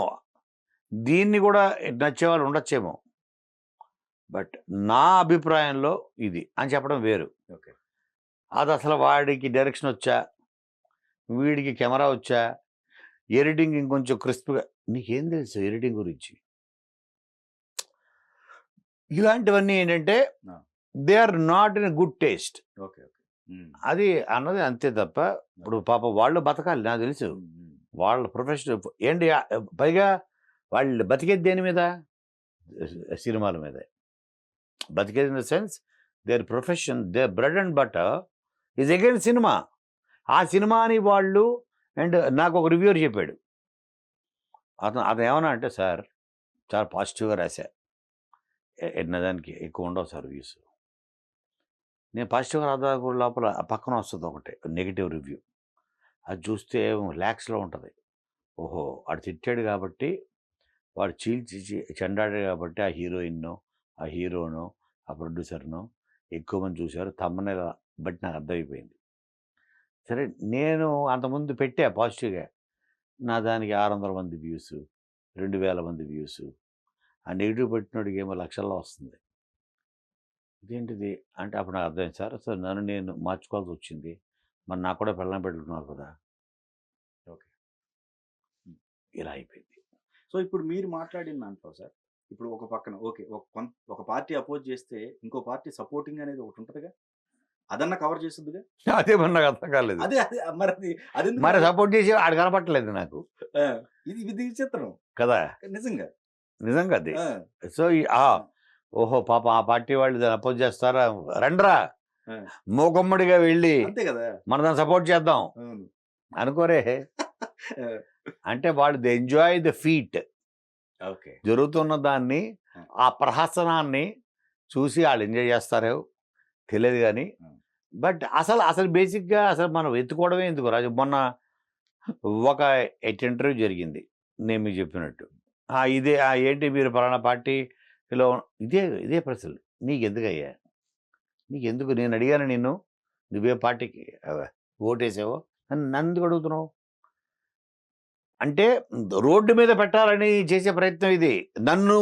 దీన్ని కూడా నచ్చేవాళ్ళు ఉండొచ్చేమో, బట్ నా అభిప్రాయంలో ఇది అని చెప్పడం వేరు.
ఓకే.
అది అసలు వాడికి డైరెక్షన్ వచ్చా, వీడికి కెమెరా వచ్చా, ఎడిటింగ్ ఇంకొంచెం క్రిస్ప్గా, నీకేం తెలుసు ఎడిటింగ్ గురించి? ఇలాంటివన్నీ ఏంటంటే
ఆ.
They are not in good taste.
Okay. Okay. Um.
అది అన్నది అంతే తప్ప. ఇప్పుడు పాప వాళ్ళు బతకాలి, నాకు తెలుసు.
ఉమ్. ఉమ్.
వాళ్ళ ప్రొఫెషన్ ఏంటి, పైగా వాళ్ళు బతికేది దేని మీద? సినిమాల మీద బతికేది. In the sense their profession, their bread and butter is again cinema. ఆ సినిమాని వాళ్ళు అండ్ నాకు ఒక రివ్యూర్ చెప్పాడు. అతను ఏమన్నా అంటే, సార్ చాలా పాజిటివ్గా రాశా, దానికి ఎక్కువ ఉండవు సార్ వ్యూస్. నేను పాజిటివ్గా రాదా లోపల పక్కన వస్తుంది ఒకటి నెగిటివ్ రివ్యూ, అది చూస్తే ల్యాక్స్లో ఉంటుంది. ఓహో వాడు తిట్టాడు కాబట్టి, వాడు చీల్చి చెండాడాడు కాబట్టి ఆ హీరోయిన్నో ఆ హీరోనో ఆ ప్రొడ్యూసర్నో ఎక్కువ మంది చూశారు తమ్మనేలా బట్టి నాకు అర్థమైపోయింది. సరే నేను అంతకుముందు పెట్టా పాజిటివ్గా, నా దానికి 600 మంది వ్యూస్, 2000 మంది వ్యూస్. ఆ నెగిటివ్ పెట్టినోడికి ఏమో లక్షల్లో వస్తుంది. ఇదేంటిది అంటే అప్పుడు నాకు అర్థమైంది, సార్ సో నన్ను నేను మార్చుకోవాల్సి వచ్చింది, మరి నాకు కూడా పెళ్ళం పెట్టుకున్నారు కదా.
ఓకే.
ఇలా అయిపోయింది.
సో ఇప్పుడు మీరు మాట్లాడిన దాంట్లో సార్, ఇప్పుడు ఒక పక్కన ఓకే ఒక పార్టీ అపోజ్ చేస్తే ఇంకో పార్టీ సపోర్టింగ్ అనేది ఒకటి ఉంటుందిగా, అదన్నా కవర్ చేస్తుందిగా.
అదే మరి నాకు అర్థం కాలేదు.
అదే అదే మరి అది
మరి సపోర్ట్ చేసి ఆడు కనపట్టలేదు నాకు
ఇది ఇది చిత్రం
కదా,
నిజంగా.
నిజంగా అది.
ఆ.
సో ఓహో పాప ఆ పార్టీ వాళ్ళు దాన్ని అపోజ్ చేస్తారా, రండ్రా
ఆ.
మూకమ్మడిగా వెళ్ళి
అంతే కదా.
మనం దాన్ని సపోర్ట్ చేద్దాం
అవును.
అనుకోరే. అంటే వాళ్ళు the enjoy the feet,
okay.
జరుగుతున్న దాన్ని, ఆ ప్రహసనాన్ని చూసి వాళ్ళు ఎంజాయ్ చేస్తారో తెలియదు కానీ, బట్ అసలు బేసిక్గా అసలు మనం ఎత్తుకోవడమే ఎందుకు రాజు. మొన్న ఒక ఇంటర్వ్యూ జరిగింది, నేను మీకు చెప్పినట్టు ఇదే ఏంటి మీరు పలానా పార్టీలో, ఇదే ప్రశ్నలు. నీకు ఎందుకయ్యా, నీకెందుకు, నేను అడిగాను నిన్ను నువ్వే పార్టీకి ఓటేసావో అని నన్ను అడుగుతున్నావు. అంటే రోడ్డు మీద పెట్టాలని చేసే ప్రయత్నం ఇది. నన్ను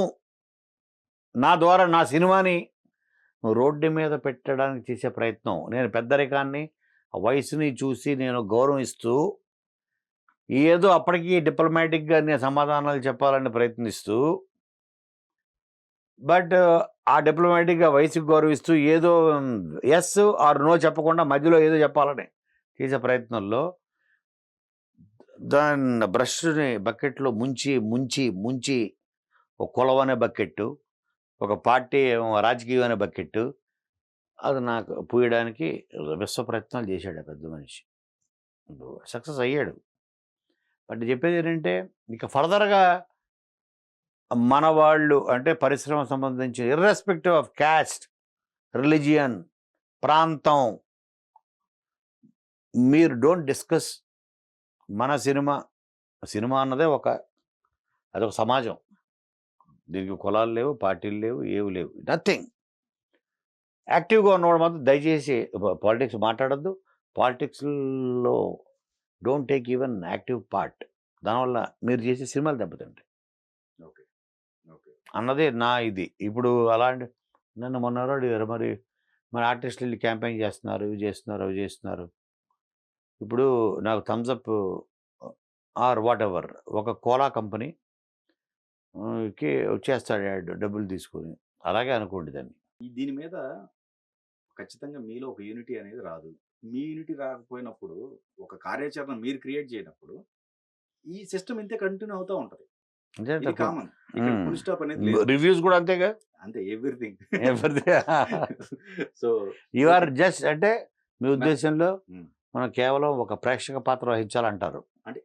నా ద్వారా నా సినిమాని రోడ్డు మీద పెట్టడానికి చేసే ప్రయత్నం. నేను పెద్దరికాన్ని వయసుని చూసి నేను గౌరవిస్తూ ఏదో అప్పటికి డిప్లొమాటిక్గా నేను సమాధానాలు చెప్పాలని ప్రయత్నిస్తూ, బట్ ఆ డిప్లొమాటిక్గా వయసుకి గౌరవిస్తూ ఏదో ఎస్ ఆర్ నో చెప్పకుండా మధ్యలో ఏదో చెప్పాలని చేసే ప్రయత్నంలో దాన్ని బ్రష్ని బకెట్లో ముంచి ముంచి ముంచి ఒక కులం అనే బకెట్టు, ఒక పార్టీ రాజకీయం అనే బకెట్టు, అది నాకు పూయడానికి విశ్వ ప్రయత్నాలు చేశాడు ఆ పెద్ద మనిషి. సక్సెస్ అయ్యాడు. బట్ చెప్పేది ఏంటంటే ఇక ఫర్దర్గా మన వాళ్ళు అంటే పరిశ్రమ సంబంధించి ఇర్రెస్పెక్టివ్ ఆఫ్ క్యాస్ట్, రిలీజియన్, ప్రాంతం, మీరు డోంట్ డిస్కస్ మన సినిమా అన్నదే అదొక సమాజం. దీనికి కులాలు లేవు, పార్టీలు లేవు, ఏవి లేవు, నథింగ్. యాక్టివ్గా ఉన్నవాడు మాత్రం దయచేసి పాలిటిక్స్ మాట్లాడద్దు. పాలిటిక్స్లో don't take even active part. దానివల్ల మీరు చేసే సినిమాలు దెబ్బతింటాయి
ఓకే. ఓకే.
అన్నదే నా ఇది. ఇప్పుడు అలాంటి నన్ను మొన్న ఎవరో అడిగారు, మరి ఆర్టిస్టులు వెళ్ళి క్యాంపెయిన్ చేస్తున్నారు, ఇవి చేస్తున్నారు, అవి చేస్తున్నారు. ఇప్పుడు నాకు Thums Up or whatever ఒక కోలా కంపెనీ కి వచ్చేస్తాడు యాడ్ డబ్బులు తీసుకొని. అలాగే అనుకోండి దాన్ని.
దీని మీద ఖచ్చితంగా మీలో ఒక యూనిటీ అనేది రాదు. మీ యూనిటీ రాకపోయినప్పుడు, ఒక కార్యాచరణ మీరు క్రియేట్ చేయనప్పుడు, ఈ సిస్టమ్ ఇంతే కంటిన్యూ అవుతా ఉంటది.
అంతే
ఇది
తక్కువ.
కామన్. ఇక్కడ ఫుల్ స్టాప్ అనేది లేదు.
రివ్యూస్ కూడా అంతేగా.
అంతే everything. So
you are just అంటే మీ ఉద్దేశంలో
ఉమ్.
మనం కేవలం ఒక ప్రేక్షక పాత్ర వహించాలంటారు.
అంటే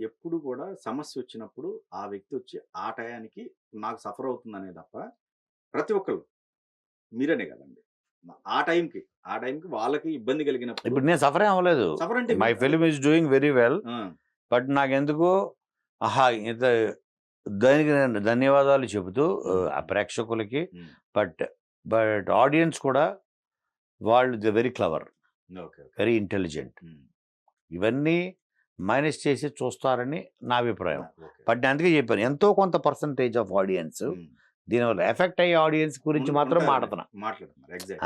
ఎప్పుడు కూడా సమస్య వచ్చినప్పుడు ఆ వ్యక్తి వచ్చి ఆ టయానికి నాకు సఫర్ అవుతుంది అనే తప్ప, ప్రతి ఒక్కరు మీరనే కదండి, ఆ టైంకి వాళ్ళకి ఇబ్బంది కలిగినప్పుడు
ఇప్పుడు నేను సఫర్ అవ్వలేదు.
సఫర్ అంటే
my film is doing very well. But నాకెందుకు ఆహా ఇంత దానికి నేను ధన్యవాదాలు చెబుతూ ఆ ప్రేక్షకులకి. బట్ ఆడియన్స్ కూడా వాళ్ళు వెరీ క్లవర్, వెరీ ఇంటెలిజెంట్. ఇవన్నీ మైనస్ చేసి చూస్తారని నా అభిప్రాయం. బట్ నేను అందుకే చెప్పాను, ఎంతో కొంత పర్సంటేజ్ ఆఫ్ ఆడియన్స్ దీనివల్ల ఎఫెక్ట్ అయ్యే ఆడియన్స్ గురించి మాత్రం మాట్లాడుతున్నా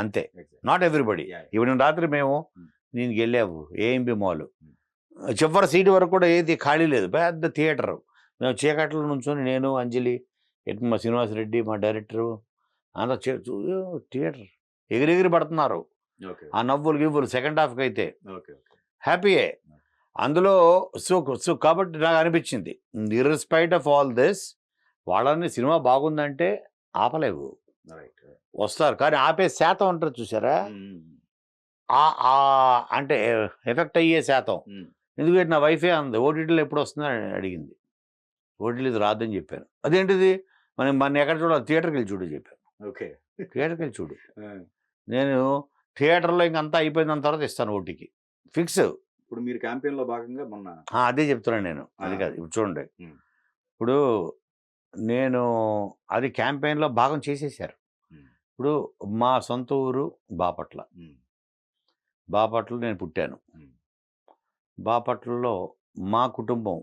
అంతే. Not everybody. ఇప్పుడు రాత్రి మేము దీనికి వెళ్ళాము ఏఎంబి మాల్, చివరి సీటు వరకు కూడా ఏది ఖాళీ లేదు, పెద్ద థియేటర్. మేము చీకట్లో నుంచొని నేను, అంజలి, మా శ్రీనివాసరెడ్డి, మా డైరెక్టరు అంతా థియేటర్ ఎగిరెగిరి పడుతున్నారు. ఆ నవ్వులు గివ్వులు సెకండ్ హాఫ్కి అయితే హ్యాపీయే. అందులో సో కాబట్టి నాకు అనిపించింది, ఇర్రెస్పైట్ ఆఫ్ ఆల్ దిస్, వాళ్ళని సినిమా బాగుందంటే ఆపలేవు, వస్తారు. కానీ ఆపే శాతం ఉంటుంది చూసారా, అంటే ఎఫెక్ట్ అయ్యే శాతం. ఎందుకంటే నా వైఫే అంది ఓటీటీలో ఎప్పుడు వస్తుందని అడిగింది. ఓటీటీలో రాదని చెప్పాను. అదేంటిది మన ఎక్కడ చూడాలి, థియేటర్కి వెళ్ళి చూడు చెప్పాను. థియేటర్కి వెళ్ళి చూడు. నేను థియేటర్లో ఇంకంతా అయిపోయిన తర్వాత ఇస్తాను ఓటీకి ఫిక్స్.
ఇప్పుడు మీరు క్యాంపెయిన్లో భాగంగా మొన్న
అదే చెప్తున్నాను నేను. అది కాదు, ఇప్పుడు చూడండి, ఇప్పుడు నేను అది క్యాంపెయిన్లో భాగం చేసేసారు. ఇప్పుడు మా సొంత ఊరు బాపట్ల. బాపట్లలో నేను పుట్టాను. బాపట్లలో మా కుటుంబం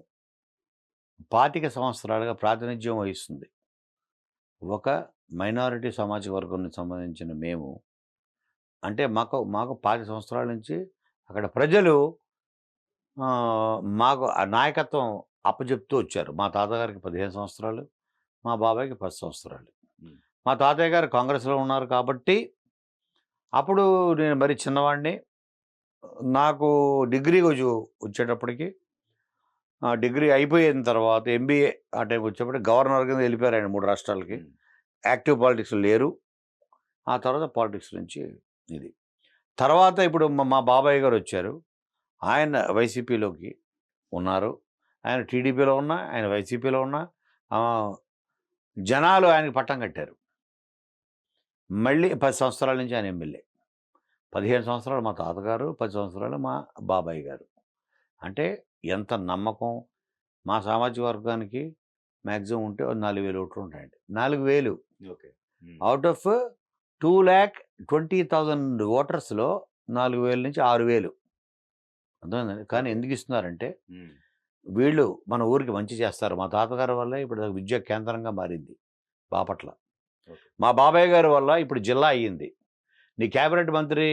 25 సంవత్సరాలుగా ప్రాతినిధ్యం వహిస్తుంది. ఒక మైనారిటీ సామాజిక వర్గానికి సంబంధించిన మేము, అంటే మాకు 25 సంవత్సరాల నుంచి అక్కడ ప్రజలు మాకు ఆ నాయకత్వం అప్పచెప్తూ వచ్చారు. మా తాతగారికి 15 సంవత్సరాలు, మా బాబాయ్కి 10 సంవత్సరాలు. మా తాతయ్య గారు కాంగ్రెస్లో ఉన్నారు కాబట్టి అప్పుడు నేను మరి చిన్నవాడిని. నాకు డిగ్రీ వచ్చేటప్పటికి, డిగ్రీ అయిపోయిన తర్వాత ఎంబీఏ ఆ టైం వచ్చేప్పటికి గవర్నర్ కింద వెళ్ళిపోయారు ఆయన 3 రాష్ట్రాలకి. యాక్టివ్ పాలిటిక్స్ లేరు. ఆ తర్వాత పాలిటిక్స్ నుంచి ఇది. తర్వాత ఇప్పుడు మా బాబాయ్ గారు వచ్చారు, ఆయన వైసీపీలోకి ఉన్నారు. ఆయన టీడీపీలో ఉన్నా, ఆయన వైసీపీలో ఉన్నా జనాలు ఆయనకి పట్టం కట్టారు. మళ్ళీ 10 సంవత్సరాల నుంచి ఆయన ఎమ్మెల్యే. 15 సంవత్సరాలు మా తాతగారు, 10 సంవత్సరాలు మా బాబాయ్ గారు. అంటే ఎంత నమ్మకం. మా సామాజిక వర్గానికి మ్యాక్సిమం ఉంటే 4,000 ఓట్లు ఉంటాయండి. 4,000 అవుట్ ఆఫ్ 2,20,000 ఓటర్స్లో 4,000 నుంచి 6,000. అర్థమైందండి. కానీ ఎందుకు ఇస్తున్నారంటే వీళ్ళు మన ఊరికి మంచి చేస్తారు. మా తాతగారి వల్ల ఇప్పుడు విద్యా కేంద్రంగా మారింది బాపట్ల. మా బాబాయ్ గారి వల్ల ఇప్పుడు జిల్లా అయ్యింది. నీ క్యాబినెట్ మంత్రి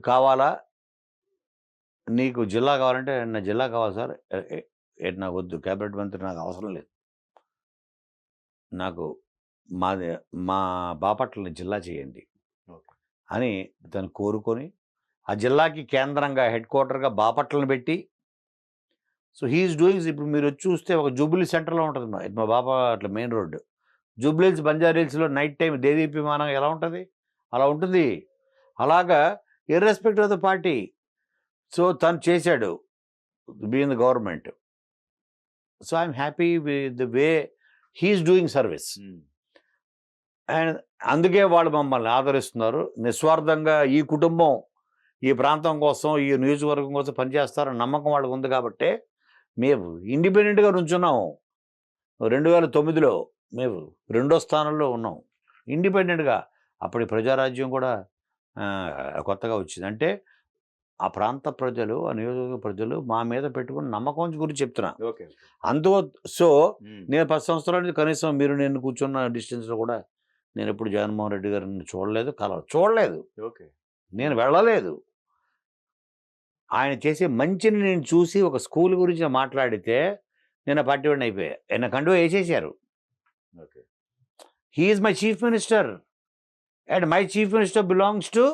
కావాలా, నీకు జిల్లా కావాలంటే నా జిల్లా కావాలి సార్, నాకు వద్దు, క్యాబినెట్ మంత్రి నాకు అవసరం లేదు, నాకు మా బాపట్లని జిల్లా చేయండి అని తను కోరుకొని ఆ జిల్లాకి కేంద్రంగా హెడ్ క్వార్టర్గా బాపట్లను పెట్టి, సో హీఈస్ డూయింగ్. ఇప్పుడు మీరు వచ్చి చూస్తే ఒక జూబ్లీ సెంటర్లో ఉంటుంది మా బాపట్ల మెయిన్ రోడ్డు. జూబ్లీహిల్స్, బంజారాహిల్స్లో నైట్ టైం దేదీప్యమానం ఎలా ఉంటుంది అలా ఉంటుంది. అలాగా irrespective of the party. So తను చేశాడు being the government. So I'm happy with the way he is doing service. And అందుకే వాళ్ళు మమ్మల్ని ఆదరిస్తున్నారు. నిస్వార్థంగా ఈ కుటుంబం ఈ ప్రాంతం కోసం, ఈ నియోజకవర్గం కోసం పనిచేస్తారని నమ్మకం వాళ్ళకు ఉంది కాబట్టి మేము ఇండిపెండెంట్గా నుంచున్నాము. 2009లో మేము 2వ స్థానంలో ఉన్నాం ఇండిపెండెంట్గా. అప్పటి ప్రజారాజ్యం కూడా కొత్తగా వచ్చింది. అంటే ఆ ప్రాంత ప్రజలు, ఆ నియోజకవర్గ ప్రజలు మా మీద పెట్టుకున్న నమ్మకం గురించి చెప్తున్నా.
ఓకే.
అందు సో,
హ్మ్.
నేను 10 సంవత్సరాల నుంచి కనీసం మీరు నేను కూర్చున్న డిస్టెన్స్‌లో కూడా నేనెప్పుడు జగన్మోహన్ రెడ్డి గారిని చూడలేదు, చూడలేదు.
ఓకే.
నేను వెళ్ళలేదు. ఆయన చేసే మంచిని నేను చూసి ఒక స్కూల్ గురించి మాట్లాడితే నేను ఆ పార్టీ వాడిని అయిపోయా. ఆయన కండువా ఏసేశారు.
Okay.
He is my chief minister and my chief minister belongs to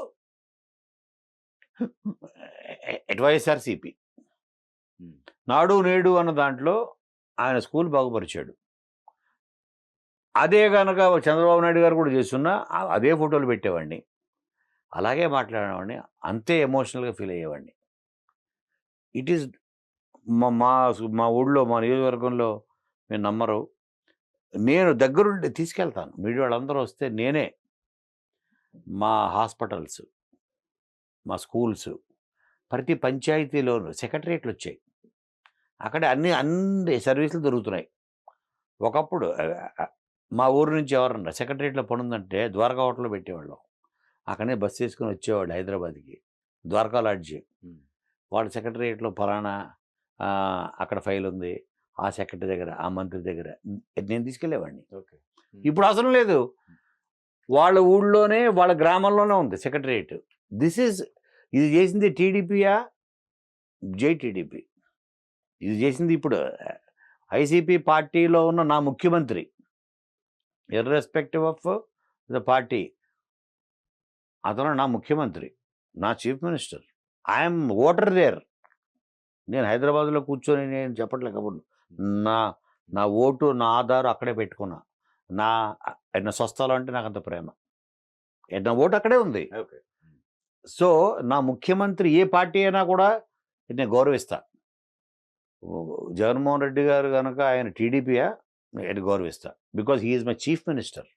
YSRCP.
Hmm.
నాడు నేడు అన్న దాంట్లో ఆయన స్కూల్ బాగుపరిచాడు. అదే గనక చంద్రబాబు నాయుడు గారు కూడా చేసున్నా అదే ఫోటోలు పెట్టేవాడిని. అలాగే మాట్లాడేవాడిని. అంతే ఎమోషనల్‌గా ఫీల్ అయ్యేవాడిని. ఇట్ ఈస్ మా మా మా ఊళ్ళో, మా నియోజకవర్గంలో మీరు నమ్మరు. నేను దగ్గరుండి తీసుకెళ్తాను. మీడియా వాళ్ళందరూ వస్తే నేనే మా హాస్పిటల్స్, మా స్కూల్స్, ప్రతి పంచాయతీలోనూ సెక్రటరియట్‌లొచ్చాయి. అక్కడ అన్ని సర్వీసులు దొరుకుతున్నాయి. ఒకప్పుడు మా ఊరు నుంచి ఎవరన్నా సెక్రటరియట్‌లో పనుందంటే ద్వారకా హోటల్‌లో పెట్టేవాళ్ళం. అక్కడనే బస్సు చేసుకొని వచ్చేవాళ్ళు హైదరాబాద్‌కి. ద్వారకా లాడ్జి.
హ్మ్.
వాడు సెక్రటరియట్‌లో పలానా అక్కడ ఫైలుంది. ఆ సెక్రటరీ దగ్గర, ఆ మంత్రి దగ్గర నేను తీసుకెళ్ళేవాడిని.
ఓకే. హ్మ్.
ఇప్పుడు అవసరం లేదు. వాళ్ళ ఊళ్ళోనే, వాళ్ళ గ్రామంలోనే ఉంది సెక్రటరియట్. ఇది చేసింది టీడీపీయా? జై టీడీపీ. ఇది చేసింది ఇప్పుడు ఐసీపీ పార్టీలో ఉన్న నా ముఖ్యమంత్రి. Irrespective of the party. అతను నా ముఖ్యమంత్రి. నా chief minister. I'm voter there. నేను హైదరాబాద్‌లో కూర్చొని నేను చెప్పట్లే కబుర్లు. నా నా ఓటు, నా ఆధార్ అక్కడే పెట్టుకున్నా. నా నా స్వస్థలం అంటే నాకంత ప్రేమ. నా ఓటు అక్కడే ఉంది.
ఓకే.
సో, నా ముఖ్యమంత్రి ఏ పార్టీ అయినా కూడా నేను గౌరవిస్తా. జగన్మోహన్ రెడ్డి గారు గనక ఆయన టీడీపీయా? నేను గౌరవిస్తా. Because he is my chief minister.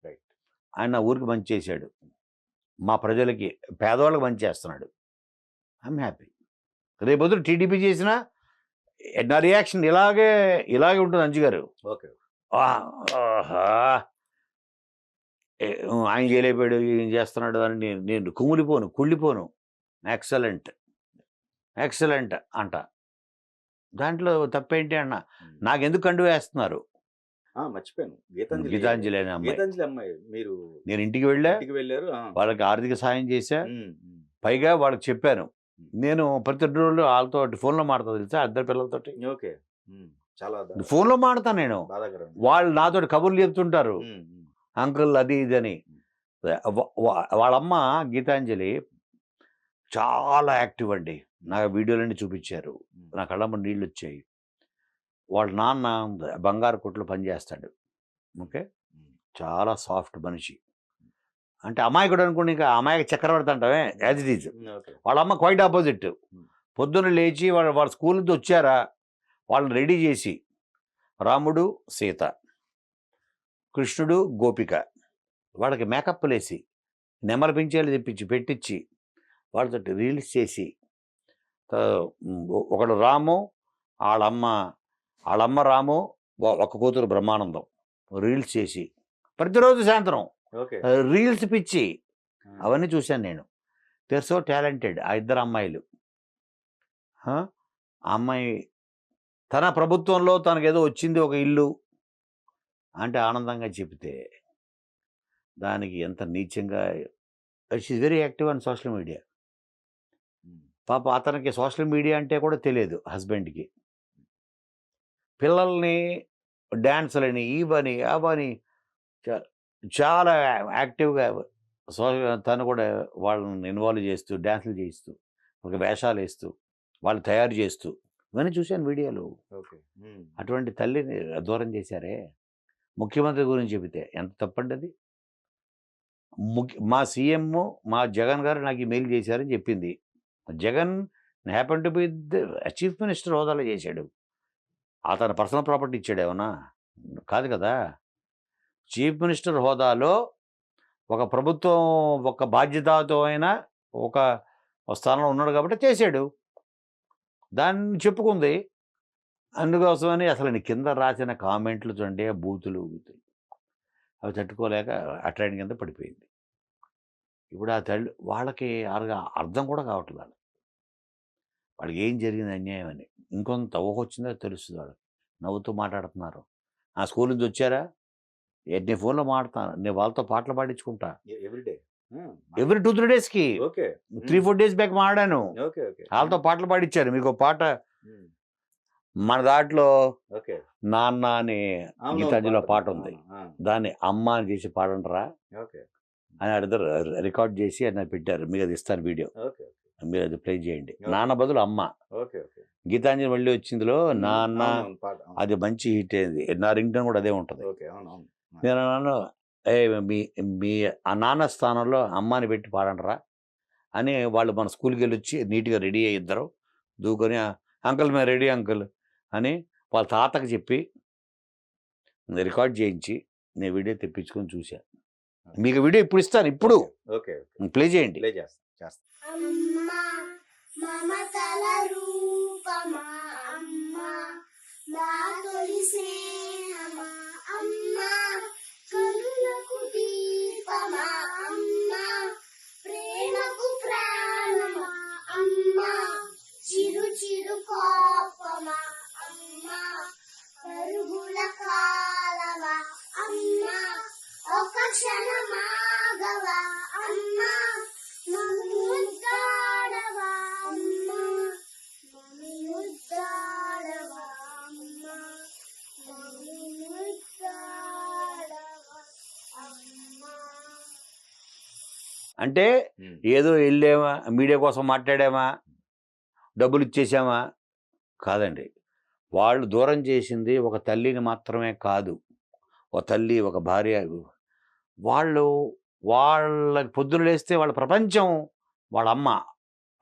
Right.
ఆయన నా ఊరికి మంచి చేశాడు. మా ప్రజలకి, పేదవాళ్ళకి మంచి చేస్తున్నాడు. I'm happy. రేపొద్దున టీడీపీ చేసినా నా రియాక్షన్ ఇలాగే ఉంటుంది అంజు గారు.
ఓకే.
ఆహా! ఆయన చేయలేకపోయాడు, ఈయన చేస్తున్నాడు అని నేను కుమిలిపోను, కుళ్ళిపోను. ఎక్సలెంట్, ఎక్సలెంట్ అంట. దాంట్లో తప్పేంటి అన్నా.
హ్మ్.
నాకెందుకు కండువా వేస్తున్నారు?
మర్చిపోయాను. గీతాంజలి.
గీతాంజలి అనే అమ్మాయి.
గీతాంజలి అమ్మాయి. మీరు
నేను ఇంటికి వెళ్ళా.
ఇంటికి వెళ్లారు. ఆ!
వాళ్ళకి ఆర్థిక సాయం చేశా.
హ్మ్. హ్మ్.
పైగా వాళ్ళకి చెప్పాను.
హ్మ్.
నేను ప్రతి రోజు ఆళ్ళతో ఫోన్‌లో మాట్లాడతా తెలుసా? ఇద్దరు పిల్లలతోటి.
ఓకే. హ్మ్. చాలా
ఫోన్‌లో మాట్లాడతాను నేను.
బాధాకరం.
వాళ్ళు నాతోటి కబుర్లు చెప్తుంటారు.
హ్మ్. హ్మ్.
అంకుల్ అది ఇది అని. వ వ వాళ్ళమ్మ గీతాంజలి చాలా యాక్టివ్ అండి. నాకు వీడియోలన్నీ చూపిచ్చారు.
హ్మ్.
నా కళ్ళమ్మట నీళ్ళొచ్చాయి. వాళ్ళ నాన్న బంగారు కొట్టులో పనిచేస్తాడు. ఓకే.
హ్మ్.
చాలా సాఫ్ట్ మనిషి. అంటే అమాయకుడు అనుకోండి, ఇంకా అమాయక చక్రవర్తి అంటామే యాజ్ ఇట్ ఈజ్.
ఓకే.
వాళ్ళమ్మ క్వైట్ అపోజిట్.
హ్మ్.
పొద్దున్న లేచి వాళ్ళ స్కూల్ నుంచి వచ్చారా, వాళ్ళని రెడీ చేసి రాముడు, సీత, కృష్ణుడు, గోపిక వాళ్ళకి మేకప్పులేసి, నెమలి పించాలు తెప్పించి పెట్టించి, వాళ్ళతోటి రీల్స్ చేసి, ఒకడు రాము, ఆళ్ళమ్మ ఆళ్ళమ్మ రాము, ఒక కూతురు బ్రహ్మానందం రీల్స్ చేసి, ప్రతిరోజు సాయంత్రం
ఓకే.
రీల్స్ పిచ్చి.
ఆ!
అవన్నీ చూశాను నేను. దే ఆర్ సో టాలెంటెడ్ ఆ ఇద్దరు అమ్మాయిలు. ఆ అమ్మాయి తన ప్రభుత్వంలో తనకేదో వచ్చింది ఒక ఇల్లు అంటే ఆనందంగా చెబితే, దానికి ఎంత నీచంగా she is very active on social media.
హ్మ్.
పాపం అతనికి సోషల్ మీడియా అంటే కూడా తెలియదు హస్బెండ్‌కి. పిల్లల్ని డాన్సులని, ఇవని, అవని చ చాలా యాక్టివ్‌గా సో తను కూడా వాళ్ళని ఇన్వాల్వ్ చేస్తూ, డాన్సులు చేయిస్తూ, ఒక వేషాలేస్తూ, వాళ్ళు తయారు చేస్తూ, ఇవన్నీ చూశాను వీడియోలు.
ఓకే. హ్మ్.
అటువంటి తల్లిని దూరం చేశారే! ముఖ్యమంత్రి గురించి చెబితే ఎంత తప్పండది? మా సీఎం మా జగన్ గారు నాకు ఈ మెయిల్ చేశారని చెప్పింది. Jagan happen to be the chief minister హోదాలో చేశాడు. అతను పర్సనల్ ప్రాపర్టీ ఇచ్చాడేమన్నా? కాదు కదా! చీఫ్ మినిస్టర్ హోదాలో ఒక ప్రభుత్వం ఒక బాధ్యతాయుతమైన ఒక స్థానంలో ఉన్నాడు కాబట్టి చేశాడు. దాన్ని చెప్పుకుంది. అందుకోసమని అసలు కింద రాసిన కామెంట్లు చూడండి బూతులు. అవి తట్టుకోలేక ఆ ట్రైన్ కింద పడిపోయింది. ఇప్పుడు ఆ తల్లి వాళ్ళకి అర్థం కూడా కావట్లేదు. వాడికి ఏం జరిగింది అన్యాయం అని ఇంకొంత ఊహ వచ్చిందో తెలుస్తుంది వాళ్ళకి. నవ్వుతూ మాట్లాడుతున్నారు. ఆ స్కూల్ నుంచి వచ్చారా నీ ఫోన్లో మాట్లాడుతాను, నేను వాళ్ళతో పాటలు పాడించుకుంటా
ఎవ్రీడే
ఎవ్రీ 2-3 డేస్కి.
ఓకే
3-4 డేస్ బ్యాక్ మాడాను,
ఓకే ఓకే
వాళ్ళతో పాటలు పాడించారు. మీకు ఒక పాట మన దాంట్లో
ఓకే
నాన్న అని గీతాంజలిలో పాట ఉంది, దాన్ని అమ్మ అని చేసి పాడంటారా
ఓకే
అని అడిగారు. రికార్డ్ చేసి అది నాకు పెట్టారు, మీకు అది ఇస్తాను వీడియో,
ఓకే
మీరు అది ప్లే చేయండి.
Okay.
నాన్న బదులు అమ్మ.
ఓకే ఓకే
గీతాంజలి మళ్ళీ వచ్చిందిలో నాన్న,
పాట
అది మంచి హిట్ అయింది. నా రింగ్ టోన్ కూడా అదే ఉంటుంది.
ఓకే అవును
నేను అన్నాను, ఏ మీ మీ ఆ నాన్న స్థానంలో అమ్మని పెట్టి పాడంటారా అని. వాళ్ళు మన స్కూల్కి వెళ్ళి వచ్చి నీట్గా రెడీ అయ్యి ఇద్దరు దూకొని, అంకుల్ మేము రెడీ అంకుల్ అని వాళ్ళ తాతకి చెప్పి రికార్డ్ చేయించి నేను వీడియో తెప్పించుకొని చూశాను. మీకు వీడియో ఇప్పుడు ఇస్తాను, ఇప్పుడు
ఓకే
ప్లే చేయండి.
ప్లే చేస్తా
అమ్మా మమతల రూపమా అమ్మా నా తొలి స్నేహమా అమ్మా కరుణకు దీపమా అమ్మా ప్రేమకు ప్రాణమా అమ్మా చిరు చిరు కోపమా అమ్మా పరుగుల కాలమా అమ్మా ఒక క్షణమాగవా అమ్మా ముద్దాడవా అమ్మా మమ్మీ ముద్దాడవా అమ్మా మమ్మీ ముద్దాడవా అమ్మా.
అంటే ఏదో వెళ్ళామా, మీడియా కోసం మాట్లాడామా, డబ్బులు ఇచ్చేసామా కాదండి. వాళ్ళు దూరం చేసింది ఒక తల్లిని మాత్రమే కాదు, ఒక తల్లి, ఒక భార్య. వాళ్ళు వాళ్ళకి పొద్దున లేస్తే వాళ్ళ ప్రపంచం వాళ్ళ అమ్మ,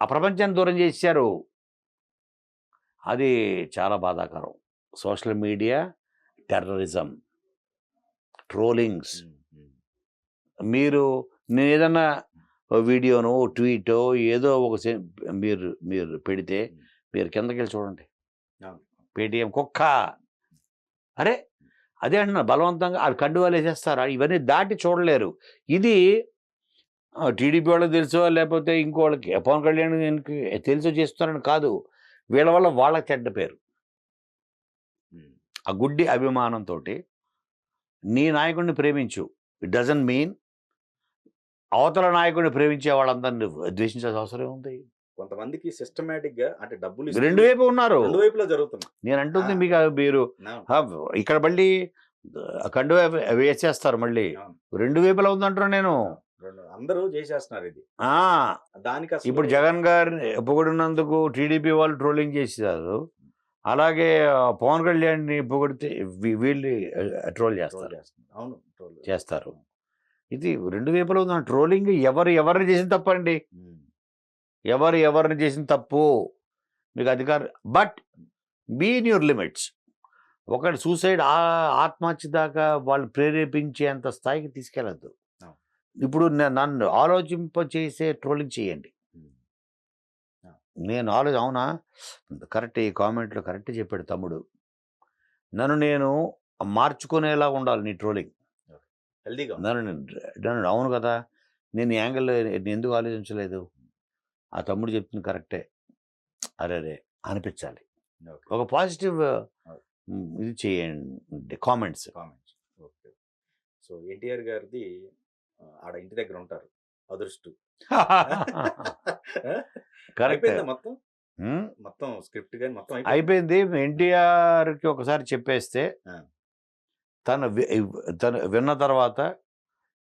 ఆ ప్రపంచాన్ని దూరం చేశారు. అది చాలా బాధాకరం. Social media, terrorism, trollings. మీరు నేను ఏదన్నా వీడియోనో ట్వీటో ఏదో ఒక మీరు మీరు పెడితే మీరు కిందకి వెళ్ళి చూడండి, పేటిఎం కుక్క, అరే అదే అంటున్నా, బలవంతంగా వాళ్ళు కండువాలు వేసేస్తారు. ఇవన్నీ దాటి చూడలేరు. ఇది టీడీపీ వాళ్ళకి తెలుసో లేకపోతే ఇంకోళ్ళకి పవన్ కళ్యాణ్ తెలుసో చేస్తున్నారని కాదు, వీళ్ళ వల్ల వాళ్ళకి చెడ్డ పేరు. ఆ గుడ్డి అభిమానంతో నీ నాయకుడిని ప్రేమించు, ఇట్ డజంట్ మీన్ అవతల నాయకుడిని ప్రేమించే వాళ్ళందరినీ ద్వేషించాల్సిన అవసరం ఉంది.
కొంతమందికి సిస్టమేటిక్ గా అంటే డబ్బులు
రెండు వైపు ఉన్నారు,
రెండు వైపులా జరుగుతుంది.
నేను అంటుంది మీకు, మీరు ఇక్కడ మళ్ళీ కండు వేసేస్తారు, మళ్ళీ రెండు వైపులా ఉందంటారు. నేను
అందరూ చేసేస్తున్నారు ఇది. దానికి
ఇప్పుడు జగన్ గారిని పొగిడినందుకు టీడీపీ వాళ్ళు ట్రోలింగ్ చేసేవారు, అలాగే పవన్ కళ్యాణ్ని పొగిడితే వీళ్ళు ట్రోల్ చేస్తారు.
అవును
చేస్తారు. ఇది రెండు వైపులా ఉంది ట్రోలింగ్. ఎవరిని చేసిన తప్పండి, ఎవరిని చేసిన తప్పు, మీకు అధికారం. But be in your limits. ఒకటి సూసైడ్ ఆత్మహత్య దాకా వాళ్ళు ప్రేరేపించేంత స్థాయికి తీసుకెళ్ళద్దు. ఇప్పుడు నన్ను ఆలోచింపచేసే ట్రోలింగ్ చేయండి. నేను అవునా కరెక్ట్, ఈ కామెంట్లో కరెక్ట్ చెప్పాడు తమ్ముడు. నేను మార్చుకునేలా ఉండాలి నీ ట్రోలింగ్. నన్ను అవును కదా, నేను యాంగిల్లో ఎందుకు ఆలోచించలేదు, ఆ తమ్ముడు చెప్తుంది కరెక్టే, అరే అనిపించాలి. ఒక పాజిటివ్ ఇది చేయండి, కామెంట్స్.
ఓకే. సో ఎన్టీఆర్ గారిది ఆడ ఇంటి దగ్గర ఉంటారు అదృష్టు.
కరెక్ట్,
మొత్తం స్క్రిప్ట్ కానీ మొత్తం
అయిపోయింది. ఎన్టీఆర్కి ఒకసారి చెప్పేస్తే తను విన్న తర్వాత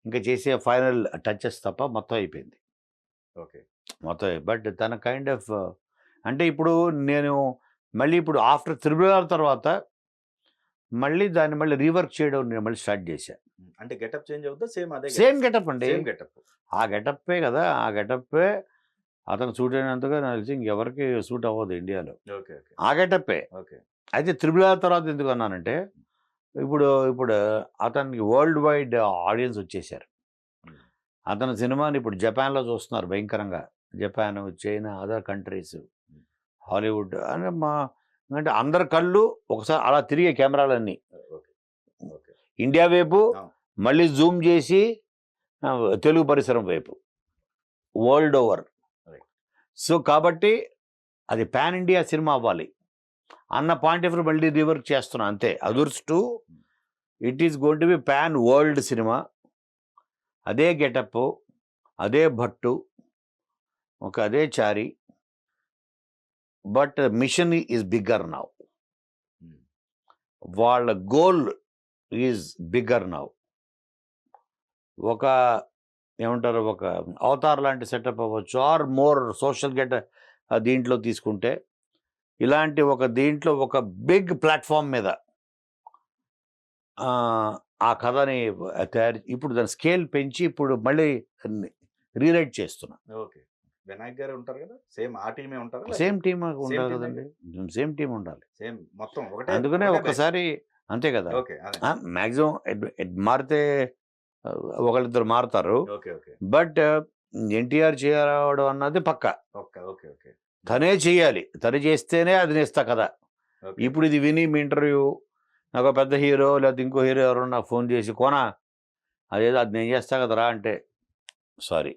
ఇంకా చేసే ఫైనల్ టచెస్ తప్ప మొత్తం అయిపోయింది.
ఓకే
మొత్తం. బట్ తన కైండ్ ఆఫ్ అంటే ఇప్పుడు నేను మళ్ళీ ఇప్పుడు ఆఫ్టర్ త్రిబుల్ తర్వాత మళ్ళీ దాన్ని మళ్ళీ రీవర్క్ చేయడం నేను మళ్ళీ స్టార్ట్ చేశాను.
అంటే గెటప్ చేంజ్ అవుతుందా?
సేమ్ గెటప్ అండి,
గెటప్.
ఆ గెటప్పే కదా, ఆ గెటప్పే అతను సూట్ అయినంతగా నాకు తెలిసి ఇంకెవరికి సూట్ అవ్వదు ఇండియాలో. ఆ గెటప్పే. అయితే త్రిబుల్ తర్వాత ఎందుకు అన్నానంటే ఇప్పుడు అతనికి వరల్డ్ వైడ్ ఆడియన్స్ వచ్చేసారు. అతని సినిమాని ఇప్పుడు జపాన్లో చూస్తున్నారు భయంకరంగా. Japan, China, other countries, Hollywood అని అంటే అందరి కళ్ళు ఒకసారి అలా తిరిగే కెమెరాలన్నీ ఇండియా వైపు, మళ్ళీ జూమ్ చేసి తెలుగు పరిసరం వైపు, వరల్డ్ ఓవర్. సో కాబట్టి అది పాన్ ఇండియా సినిమా అవ్వాలి అన్న పాయింట్ ఆఫ్ వ్యూ మళ్ళీ రివర్క్ చేస్తున్నా అంతే. Adhurs two it is going to be pan world cinema. అదే గెటప్, అదే భట్టు, అదే Chari, but mission is bigger now. వాళ్ళ గోల్ ఈజ్ బిగ్గర్ నౌ. ఏమంటారు, ఒక అవతార్ లాంటి సెటప్ అవ్వచ్చు, ఆర్ మోర్ సోషల్ దీంట్లో తీసుకుంటే ఇలాంటి దీంట్లో ఒక బిగ్ ప్లాట్ఫామ్ మీద ఆ కథని ఇప్పుడు దాని స్కేల్ పెంచి ఇప్పుడు మళ్ళీ రీరైట్ చేస్తున్నా.
ఓకే. వినాయక్ గారు ఉంటారు కదా, సేమ్ ఆ టీమే ఉంటారు.
సేమ్ టీమ్ ఉండాలి కదండి, సేమ్ టీం ఉండాలి.
సేమ్ మొత్తం ఒకటే.
అందుకనే ఒక్కసారి అంతే కదా.
ఓకే.
మ్యాక్సిమం మారితే ఒకళ్ళిద్దరు మారుతారు,
ఓకే. ఓకే.
బట్ ఎన్టీఆర్ చేయడం అన్నది పక్క.
ఓకే. ఓకే. ఓకే.
తనే చెయ్యాలి, తను చేస్తేనే అది నేస్తా కదా. ఇప్పుడు ఇది విని మీ ఇంటర్వ్యూ నాకు పెద్ద హీరో లేకపోతే ఇంకో హీరో ఎవరో నాకు ఫోన్ చేసి కోనా అదేదో అది నేను చేస్తా కదరా అంటే, సారీ,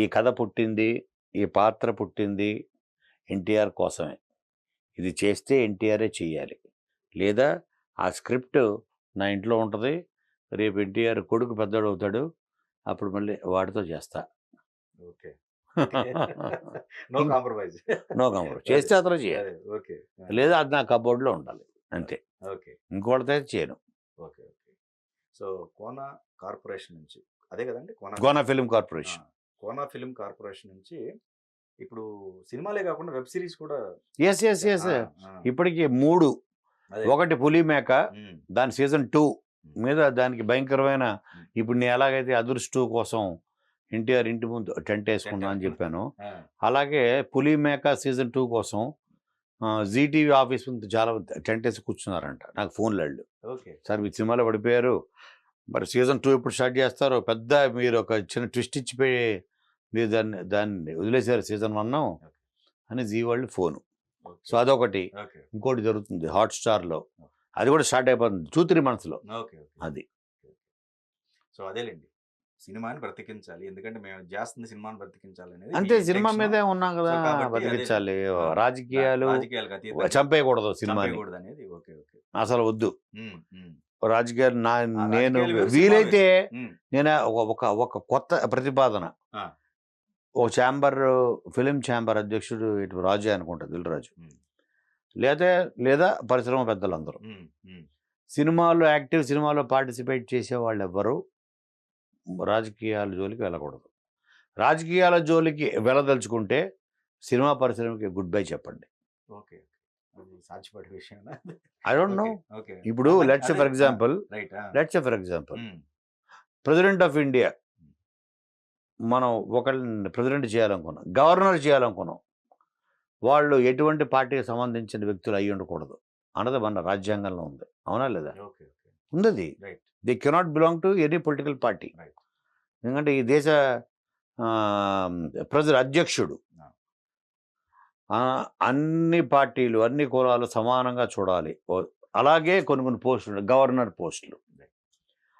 ఈ కథ పుట్టింది, ఈ పాత్ర పుట్టింది ఎన్టీఆర్ కోసమే. ఇది చేస్తే ఎన్టీఆరే చెయ్యాలి, లేదా ఆ స్క్రిప్ట్ నా ఇంట్లో ఉంటుంది, రేపు ఎన్టీఆర్ కొడుకు పెద్దోడు అవుతాడు, అప్పుడు మళ్ళీ వాడితో చేస్తా.
Okay. No compromise.
No compromise. చేస్తే అతను చేయాలి,
ఓకే,
లేదా అది నా కబోర్డ్లో ఉండాలి అంతే.
ఓకే.
ఇంకోటితో చేయను.
Okay. Okay. So Kona corporation నుంచి, అదే కదండి,
Kona film corporation.
Kona film corporation నుంచి ఇప్పుడు సినిమాలే కాకుండా వెబ్ సిరీస్ కూడా.
ఎస్ ఎస్ ఎస్ ఇప్పటికి 3. ఒకటి పులిమేక, దాని సీజన్ 2 మీద దానికి భయంకరమైన, ఇప్పుడు నేను ఎలాగైతే అదుర్స్ 2 కోసం ఎన్టీఆర్ ఇంటి ముందు టెంట్ వేసుకున్నా అని చెప్పాను, అలాగే పులిమేక సీజన్ 2 కోసం జీటీవీ ఆఫీస్ ముందు చాలా టెంట్ వేసి కూర్చున్నారంట. నాకు ఫోన్లు వాళ్ళు, సార్ మీ సినిమాలో పడిపోయారు, మరి సీజన్ 2 ఎప్పుడు స్టార్ట్ చేస్తారు, పెద్ద మీరు ఒక చిన్న ట్విస్ట్ ఇచ్చిపోయి మీరు దాన్ని వదిలేశారు సీజన్ 1 అని జీ వాళ్ళు ఫోను. సో అదొకటి. ఇంకోటి జరుగుతుంది హాట్స్టార్లో, అది కూడా స్టార్ట్ అయిపోతుంది 2-3 మంత్స్లో. అది
సో అదేలేండి, సినిమాని బ్రతికించాలి, ఎందుకంటే మేము చేస్తుంది సినిమాని బ్రతికించాలి అనేది
అంతే. సినిమా మీదే ఉన్నాం కదా, బ్రతికించాలి. రాజకీయాలు చంపేయకూడదు సినిమాని
అనేది. ఓకే. ఓకే.
అసలు వద్దు రాజకీయాలు. నేను వీలైతే నేను ఒక కొత్త ప్రతిపాదన, ఓ ఛాంబర్, ఫిలిం ఛాంబర్ అధ్యక్షుడు ఇటు రాజే అనుకుంటా, దిల్రాజు, లేదా పరిశ్రమ పెద్దలందరూ సినిమాలో యాక్టివ్, సినిమాలో పార్టిసిపేట్ చేసే వాళ్ళు ఎవ్వరూ రాజకీయాల జోలికి వెళ్ళకూడదు. రాజకీయాల జోలికి వెళ్ళదలుచుకుంటే సినిమా పరిశ్రమకి గుడ్ బై చెప్పండి.
ఓకే. సాధ్యపడే విషయం.
I don't know. ఇప్పుడు let's for example president of India, మనం ఒకళ్ళని ప్రెసిడెంట్ చేయాలనుకున్నాం, గవర్నర్ చేయాలనుకున్నాం, వాళ్ళు ఎటువంటి పార్టీకి సంబంధించిన వ్యక్తులు అయ్యి ఉండకూడదు అన్నది మన రాజ్యాంగంలో ఉంది, అవునా లేదా? ఉంది. They cannot belong to any political party. ఎందుకంటే ఈ దేశ అధ్యక్షుడు అన్ని పార్టీలు, అన్ని కులాలు సమానంగా చూడాలి. అలాగే కొన్ని పోస్టులు, గవర్నర్ పోస్టులు.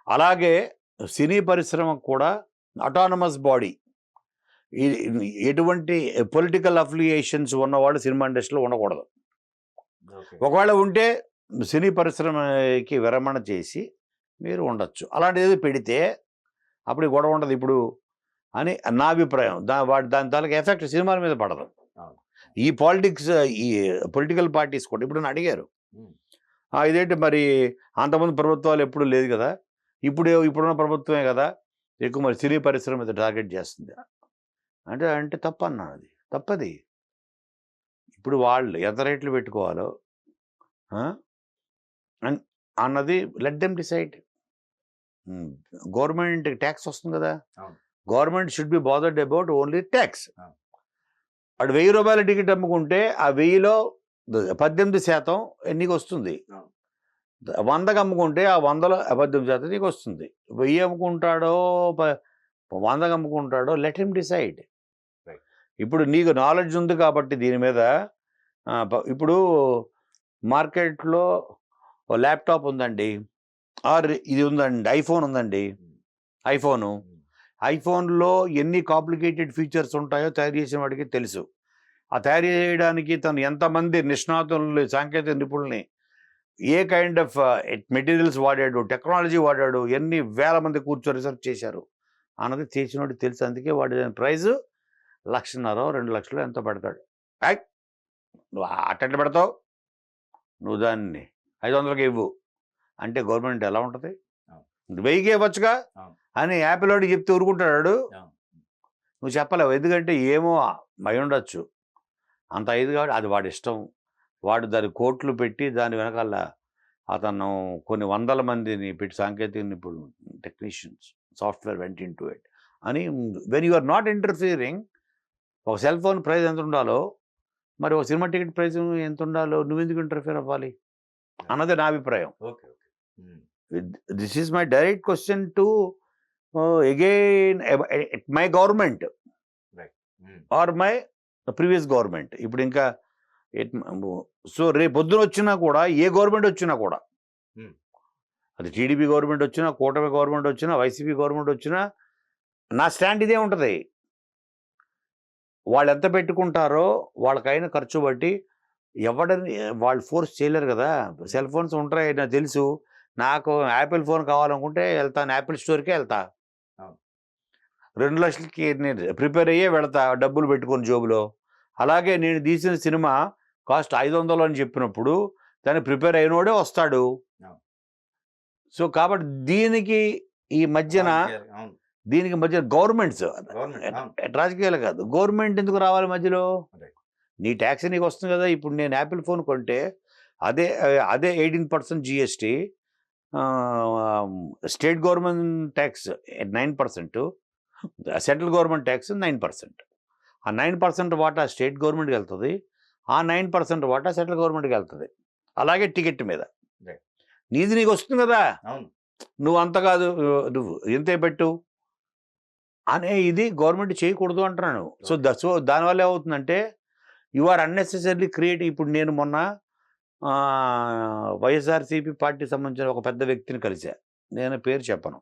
అలాగే సినీ పరిశ్రమ కూడా అటానమస్ బాడీ, ఎటువంటి పొలిటికల్ అఫిలియేషన్స్ ఉన్నవాళ్ళు సినిమా ఇండస్ట్రీలో ఉండకూడదు. ఒకవేళ ఉంటే సినీ పరిశ్రమకి విరమణ చేసి మీరు ఉండొచ్చు. అలాంటిది పెడితే అప్పుడు గొడవ ఉండదు ఇప్పుడు అని నా అభిప్రాయం. దాని తాలూకు ఎఫెక్ట్ సినిమాల మీద పడదు. ఈ పొలిటికల్ పార్టీస్ కూడా ఇప్పుడు అడిగారు, ఇదేంటి మరి అంతమంది ప్రభుత్వాలు ఎప్పుడు లేదు కదా, ఇప్పుడున్న ప్రభుత్వమే కదా ఎక్కువ మరి సినీ పరిశ్రమ మీద టార్గెట్ చేస్తుంది అంటే తప్పన్నా, అది తప్పది. ఇప్పుడు వాళ్ళు ఎంత రేట్లు పెట్టుకోవాలో అన్నది let them decide. Government tax వస్తుంది కదా, government should be bothered about only tax. అటు 1000 రూపాయల టికెట్ అమ్ముకుంటే ఆ 1000లో 18% నీకు వస్తుంది. 100కి అమ్ముకుంటే ఆ 100లో 18% నీకు వస్తుంది. 1000 అమ్ముకుంటాడో 100కి అమ్ముకుంటాడో లెట్ హిమ్ డిసైడ్. ఇప్పుడు నీకు నాలెడ్జ్ ఉంది కాబట్టి దీని మీద, ఇప్పుడు మార్కెట్లో ల్యాప్టాప్ ఉందండి, ఆర్ ఇది ఉందండి, ఐఫోన్ ఉందండి, ఐఫోన్లో ఎన్ని కాంప్లికేటెడ్ ఫీచర్స్ ఉంటాయో తయారు చేసిన వాడికి తెలుసు. ఆ తయారు చేయడానికి తను ఎంతమంది నిష్ణాతుల్ని సాంకేతిక నిపుణుల్ని ఏ కైండ్ ఆఫ్ మెటీరియల్స్ వాడాడు, టెక్నాలజీ వాడాడు, ఎన్ని వేల మంది కూర్చొని రీసెర్చ్ చేశారు అన్నది చేసినోడు తెలుసు. అందుకే వాడి ప్రైజు 1,50,000 2,00,000 ఎంతో పెడతాడు. నువ్వు అట్టెట్లా పెడతావు, నువ్వు దాన్ని 500కి ఇవ్వు అంటే గవర్నమెంట్ ఎలా ఉంటుంది? 1000కి ఇవ్వచ్చుగా అని యాపిల్ వాడికి చెప్తే ఊరుకుంటాడు. నువ్వు చెప్పలేవు, ఎందుకంటే ఏమో అయి ఉండొచ్చు అంత ఐదు కాబట్టి అది వాడి ఇష్టం. వాడు దాని కోట్లు పెట్టి దాని వెనకాల అతను కొన్ని వందల మందిని పెట్టి సాంకేతిక నిపుణులు technicians software went into it అని. When you are not interfering, ఒక సెల్ ఫోన్ ప్రైస్ ఎంత ఉండాలో మరి ఒక సినిమా టికెట్ ప్రైస్ ఎంత ఉండాలో నువ్వెందుకు ఇంటర్ఫియర్ అవ్వాలి అన్నది నా అభిప్రాయం. This is my direct question to again my government are my previous government. ఇప్పుడు ఇంకా సో రేపు పొద్దున వచ్చినా కూడా ఏ గవర్నమెంట్ వచ్చినా కూడా, అది టీడీపీ గవర్నమెంట్ వచ్చినా, కూటమి గవర్నమెంట్ వచ్చినా, వైసీపీ గవర్నమెంట్ వచ్చినా నా స్టాండ్ ఇదే ఉంటుంది. వాళ్ళు ఎంత పెట్టుకుంటారో వాళ్ళకైనా ఖర్చు బట్టి ఎవడని వాళ్ళు ఫోర్స్ చేయలేరు కదా. సెల్ ఫోన్స్ ఉంటాయి నాకు తెలుసు. నాకు యాపిల్ ఫోన్ కావాలనుకుంటే వెళ్తాను, యాపిల్ స్టోర్కే వెళ్తా, 2 లక్షలకి నేను ప్రిపేర్ అయ్యే వెళతా డబ్బులు పెట్టుకొని జోబులో. అలాగే నేను తీసిన సినిమా కాస్ట్ 500 అని చెప్పినప్పుడు దాన్ని ప్రిపేర్ అయినోడే వస్తాడు. సో కాబట్టి దీనికి మధ్య గవర్నమెంట్స్, రాజకీయాలు కాదు, గవర్నమెంట్ ఎందుకు రావాలి మధ్యలో? నీ ట్యాక్స్ నీకు వస్తుంది కదా. ఇప్పుడు నేను యాపిల్ ఫోన్ కొంటే అదే 18% GST, state government tax 9%, central government tax 9%. ఆ 9% వాటా స్టేట్ గవర్నమెంట్కి వెళ్తుంది, ఆ 9% వాటా సెంట్రల్ గవర్నమెంట్కి వెళ్తుంది. అలాగే టికెట్ మీద నీది నీకు వస్తుంది కదా. నువ్వు అంత కాదు, నువ్వు ఎంతే పెట్టు అనే ఇది గవర్నమెంట్ చేయకూడదు అంటున్నాను. సో దానివల్ల ఏమవుతుందంటే యు ఆర్ అన్నెసెసరీ క్రియేట్. ఇప్పుడు నేను మొన్న వైఎస్ఆర్సీపీ పార్టీ సంబంధించిన ఒక పెద్ద వ్యక్తిని కలిసా, నేను పేరు చెప్పను,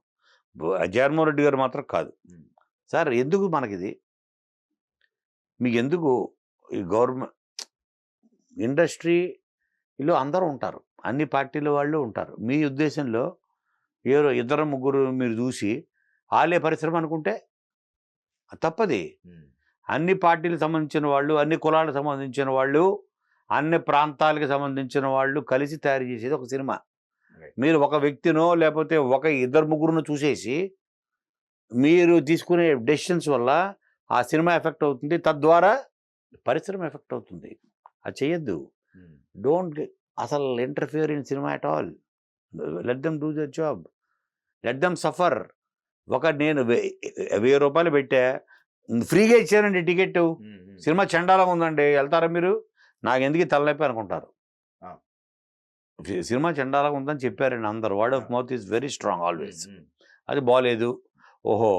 జగన్మోహన్ రెడ్డి గారు మాత్రం కాదు. సార్ ఎందుకు మనకిది, మీకు ఎందుకు ఈ గవర్నమెంట్ ఇండస్ట్రీలో అందరూ ఉంటారు, అన్ని పార్టీల వాళ్ళు ఉంటారు. మీ ఉద్దేశంలో ఎవరో 2-3 మీరు చూసి ఆలే పరిశ్రమ అనుకుంటే తప్పది. అన్ని పార్టీలకు సంబంధించిన వాళ్ళు, అన్ని కులాలకు సంబంధించిన వాళ్ళు, అన్ని ప్రాంతాలకు సంబంధించిన వాళ్ళు కలిసి తయారు చేసేది ఒక సినిమా. మీరు ఒక వ్యక్తినో లేకపోతే ఒక 2-3 చూసేసి మీరు తీసుకునే డెసిషన్స్ వల్ల ఆ సినిమా ఎఫెక్ట్ అవుతుంది, తద్వారా పరిశ్రమ ఎఫెక్ట్ అవుతుంది. అది చేయొద్దు. డోంట్ అసలు interfere in cinema at all. Let them do there job, let them suffer. నేను 1000 రూపాయలు పెట్టా, ఫ్రీగా ఇచ్చానండి టికెట్, సినిమా చండాలం ఉందండి, వెళ్తారా మీరు? నాకు ఎందుకు తలనొప్పి అనుకుంటారు. సినిమా చండాలం ఉందని చెప్పారండి అందరు. Word of mouth is very strong always. అది బాగాలేదు, ఓహో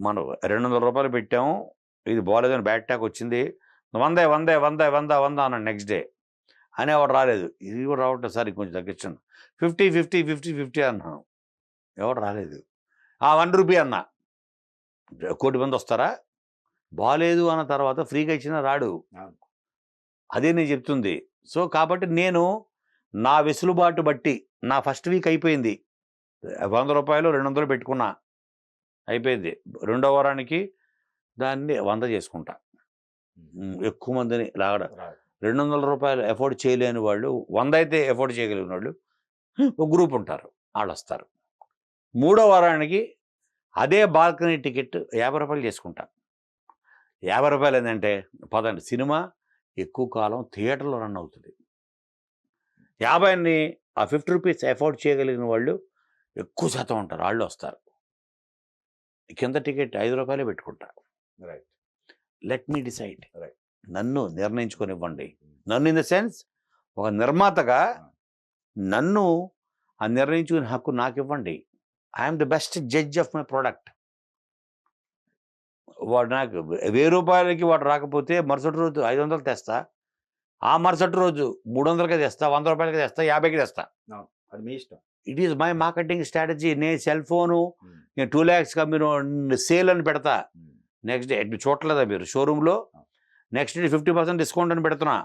మనం 200 రూపాయలు పెట్టాము, ఇది బాగాలేదని బ్యాడ్ టాక్ వచ్చింది, 100 అన్నాడు నెక్స్ట్ డే. అనేవాడు రాలేదు, ఇది కూడా రావట్లేదు సార్ కొంచెం తగ్గించాను, 50 అన్నాను, ఎవడు రాలేదు. 1 రూపీ అన్నా, 1 కోటి మంది వస్తారా? బాగాలేదు అన్న తర్వాత ఫ్రీగా ఇచ్చినా రాడు. అదే నేను చెప్తుంది. సో కాబట్టి నేను నా వెసులుబాటు బట్టి, నా ఫస్ట్ వీక్ అయిపోయింది, 100 రూపాయలు 200 పెట్టుకున్నా, అయిపోయింది. 2వ వారానికి దాన్ని 100 చేసుకుంటా. ఎక్కువ మందిని లాగడం, 200 రూపాయలు ఎఫోర్డ్ చేయలేని వాళ్ళు, 100 అయితే ఎఫోర్డ్ చేయగలిగిన వాళ్ళు ఒక గ్రూప్ ఉంటారు, వాళ్ళు వస్తారు. 3వ వారానికి అదే బాల్కనీ టికెట్ 50 రూపాయలు చేసుకుంటా. 50 రూపాయలు ఏంటంటే పదండి, సినిమా ఎక్కువ కాలం థియేటర్లో రన్ అవుతుంది. 50ని ఆ 50 రూపీస్ ఎఫోర్డ్ చేయగలిగిన వాళ్ళు ఎక్కువ శాతం ఉంటారు, వాళ్ళు వస్తారు. కింద టికెట్ 5 రూపాయలే పెట్టుకుంటా. లెట్ మీ డిసైడ్, నన్ను నిర్ణయించుకొనివ్వండి. నన్ను ఇన్ ద సెన్స్ ఒక నిర్మాతగా నన్ను ఆ నిర్ణయించుకునే హక్కు నాకు ఇవ్వండి. I'm the best judge of my product. వాడు నాకు 1000 రూపాయలకి వాడు రాకపోతే మరుసటి రోజు 500 తెస్తా, ఆ మరుసటి రోజు 300కే తెస్తా, 100 రూపాయలకి తెస్తా, 50కి తెస్తా.
అది మీ ఇష్టం.
It is my marketing strategy. నేను సెల్ ఫోను నేను 2 lakhs మీరు సేల్ అని పెడతా, నెక్స్ట్ డే చూడలేదా మీరు షోరూంలో? నెక్స్ట్ డే 50% డిస్కౌంట్ అని పెడుతున్నా,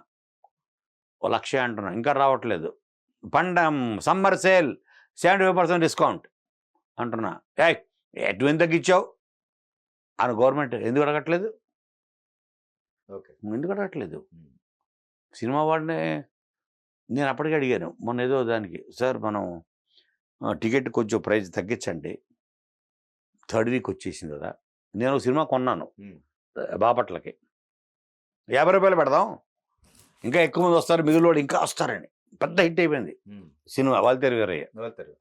1,00,000 అంటున్నా, ఇంకా రావట్లేదు. సమ్మర్ సేల్ 75% డిస్కౌంట్ అంటున్నా, ఎటు ఎంత తగ్గించావు అని గవర్నమెంట్ ఎందుకు అడగట్లేదు?
ఓకే.
ఎందుకు అడగట్లేదు? సినిమా వాడినే నేను అప్పటికే అడిగాను మొన్న ఏదో దానికి, సార్ మనం టికెట్ కొంచెం ప్రైస్ తగ్గించండి, 3rd వీక్ వచ్చేసింది కదా. నేను సినిమా కొన్నాను బాపట్లకి, 50 రూపాయలు పెడదాం, ఇంకా ఎక్కువ మంది వస్తారు, మిగిలిన ఇంకా వస్తారని. పెద్ద హిట్ అయిపోయింది సినిమా వాల్తేరు వీరయ్య.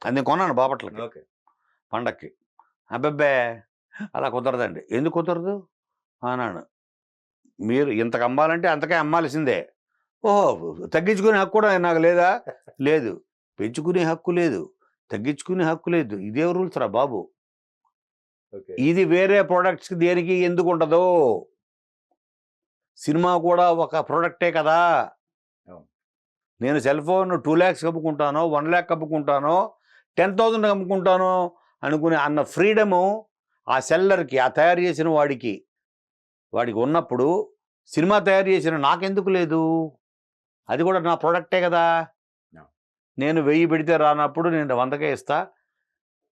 అది నేను కొన్నాను బాపట్లకి
ఓకే.
పండక్కి. అబ్బబ్బే అలా కుదరదండి. ఎందుకు కుదరదు అన్నాను. మీరు ఇంతకు అమ్మాలంటే అంతకే అమ్మాల్సిందే. ఓహో, తగ్గించుకునే హక్కు కూడా నాకు లేదా? లేదు. పెంచుకునే హక్కు లేదు, తగ్గించుకునే హక్కు లేదు. ఇదే రూల్స్ రా బాబు.
ఓకే.
ఇది వేరే ప్రోడక్ట్స్కి దేనికి ఎందుకు ఉండదు? సినిమా కూడా ఒక ప్రోడక్టే కదా.
అవును.
నేను సెల్ ఫోన్ 2 lakhs అమ్ముకుంటానో, 1 lakh అమ్ముకుంటానో, 10,000 అమ్ముకుంటానో అనుకునే అన్న ఫ్రీడము ఆ సెల్లర్కి, ఆ తయారు చేసిన వాడికి ఉన్నప్పుడు సినిమా తయారు చేసిన నాకెందుకు లేదు? అది కూడా నా ప్రోడక్టే కదా. నేను 1000 పెడితే రానప్పుడు నేను 100కే ఇస్తా,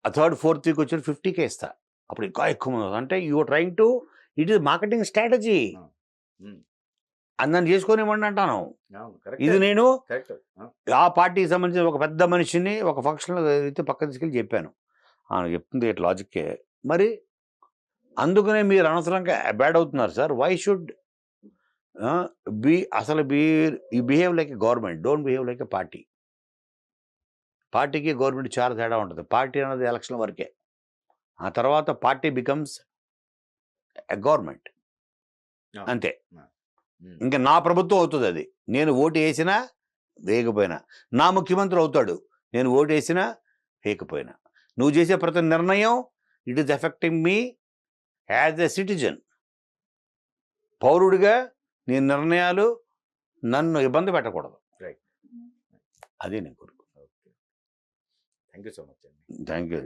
ఆ 3rd 4th వీక్ వచ్చి 50కే ఇస్తా. అప్పుడు ఇంకా ఎక్కువ మంది. అంటే you are trying to, it is marketing strategy. అందరిని చేసుకొని అంటాను. ఇది నేను ఆ పార్టీకి సంబంధించిన ఒక పెద్ద మనిషిని ఒక ఫంక్షన్లో అయితే పక్కన తీసుకెళ్ళి చెప్పాను. చెప్తుంది లాజిక్కే. మరి అందుకనే మీరు అనవసరంగా బ్యాడ్ అవుతున్నారు sir. Why should you behave like a government, don't behave like a party. పార్టీకి గవర్నమెంట్ చాలా తేడా ఉంటుంది. పార్టీ అన్నది ఎలక్షన్ వరకే, ఆ తర్వాత పార్టీ బికమ్స్ ఎ గవర్నమెంట్, అంతే. ఇంకా నా ప్రభుత్వం అవుతుంది అది. నేను ఓటు వేసినా వేయకపోయినా, నా ముఖ్యమంత్రి అవుతాడు నేను ఓటు వేసినా వేయకపోయినా. నువ్వు చేసే ప్రతి నిర్ణయం it is affecting me as a citizen. పౌరుడిగా నీ నిర్ణయాలు నన్ను ఇబ్బంది పెట్టకూడదు. అదే నేను కోరుకుంటున్నాను.
థ్యాంక్ యూ సో మచ్ అండి.
Thank you.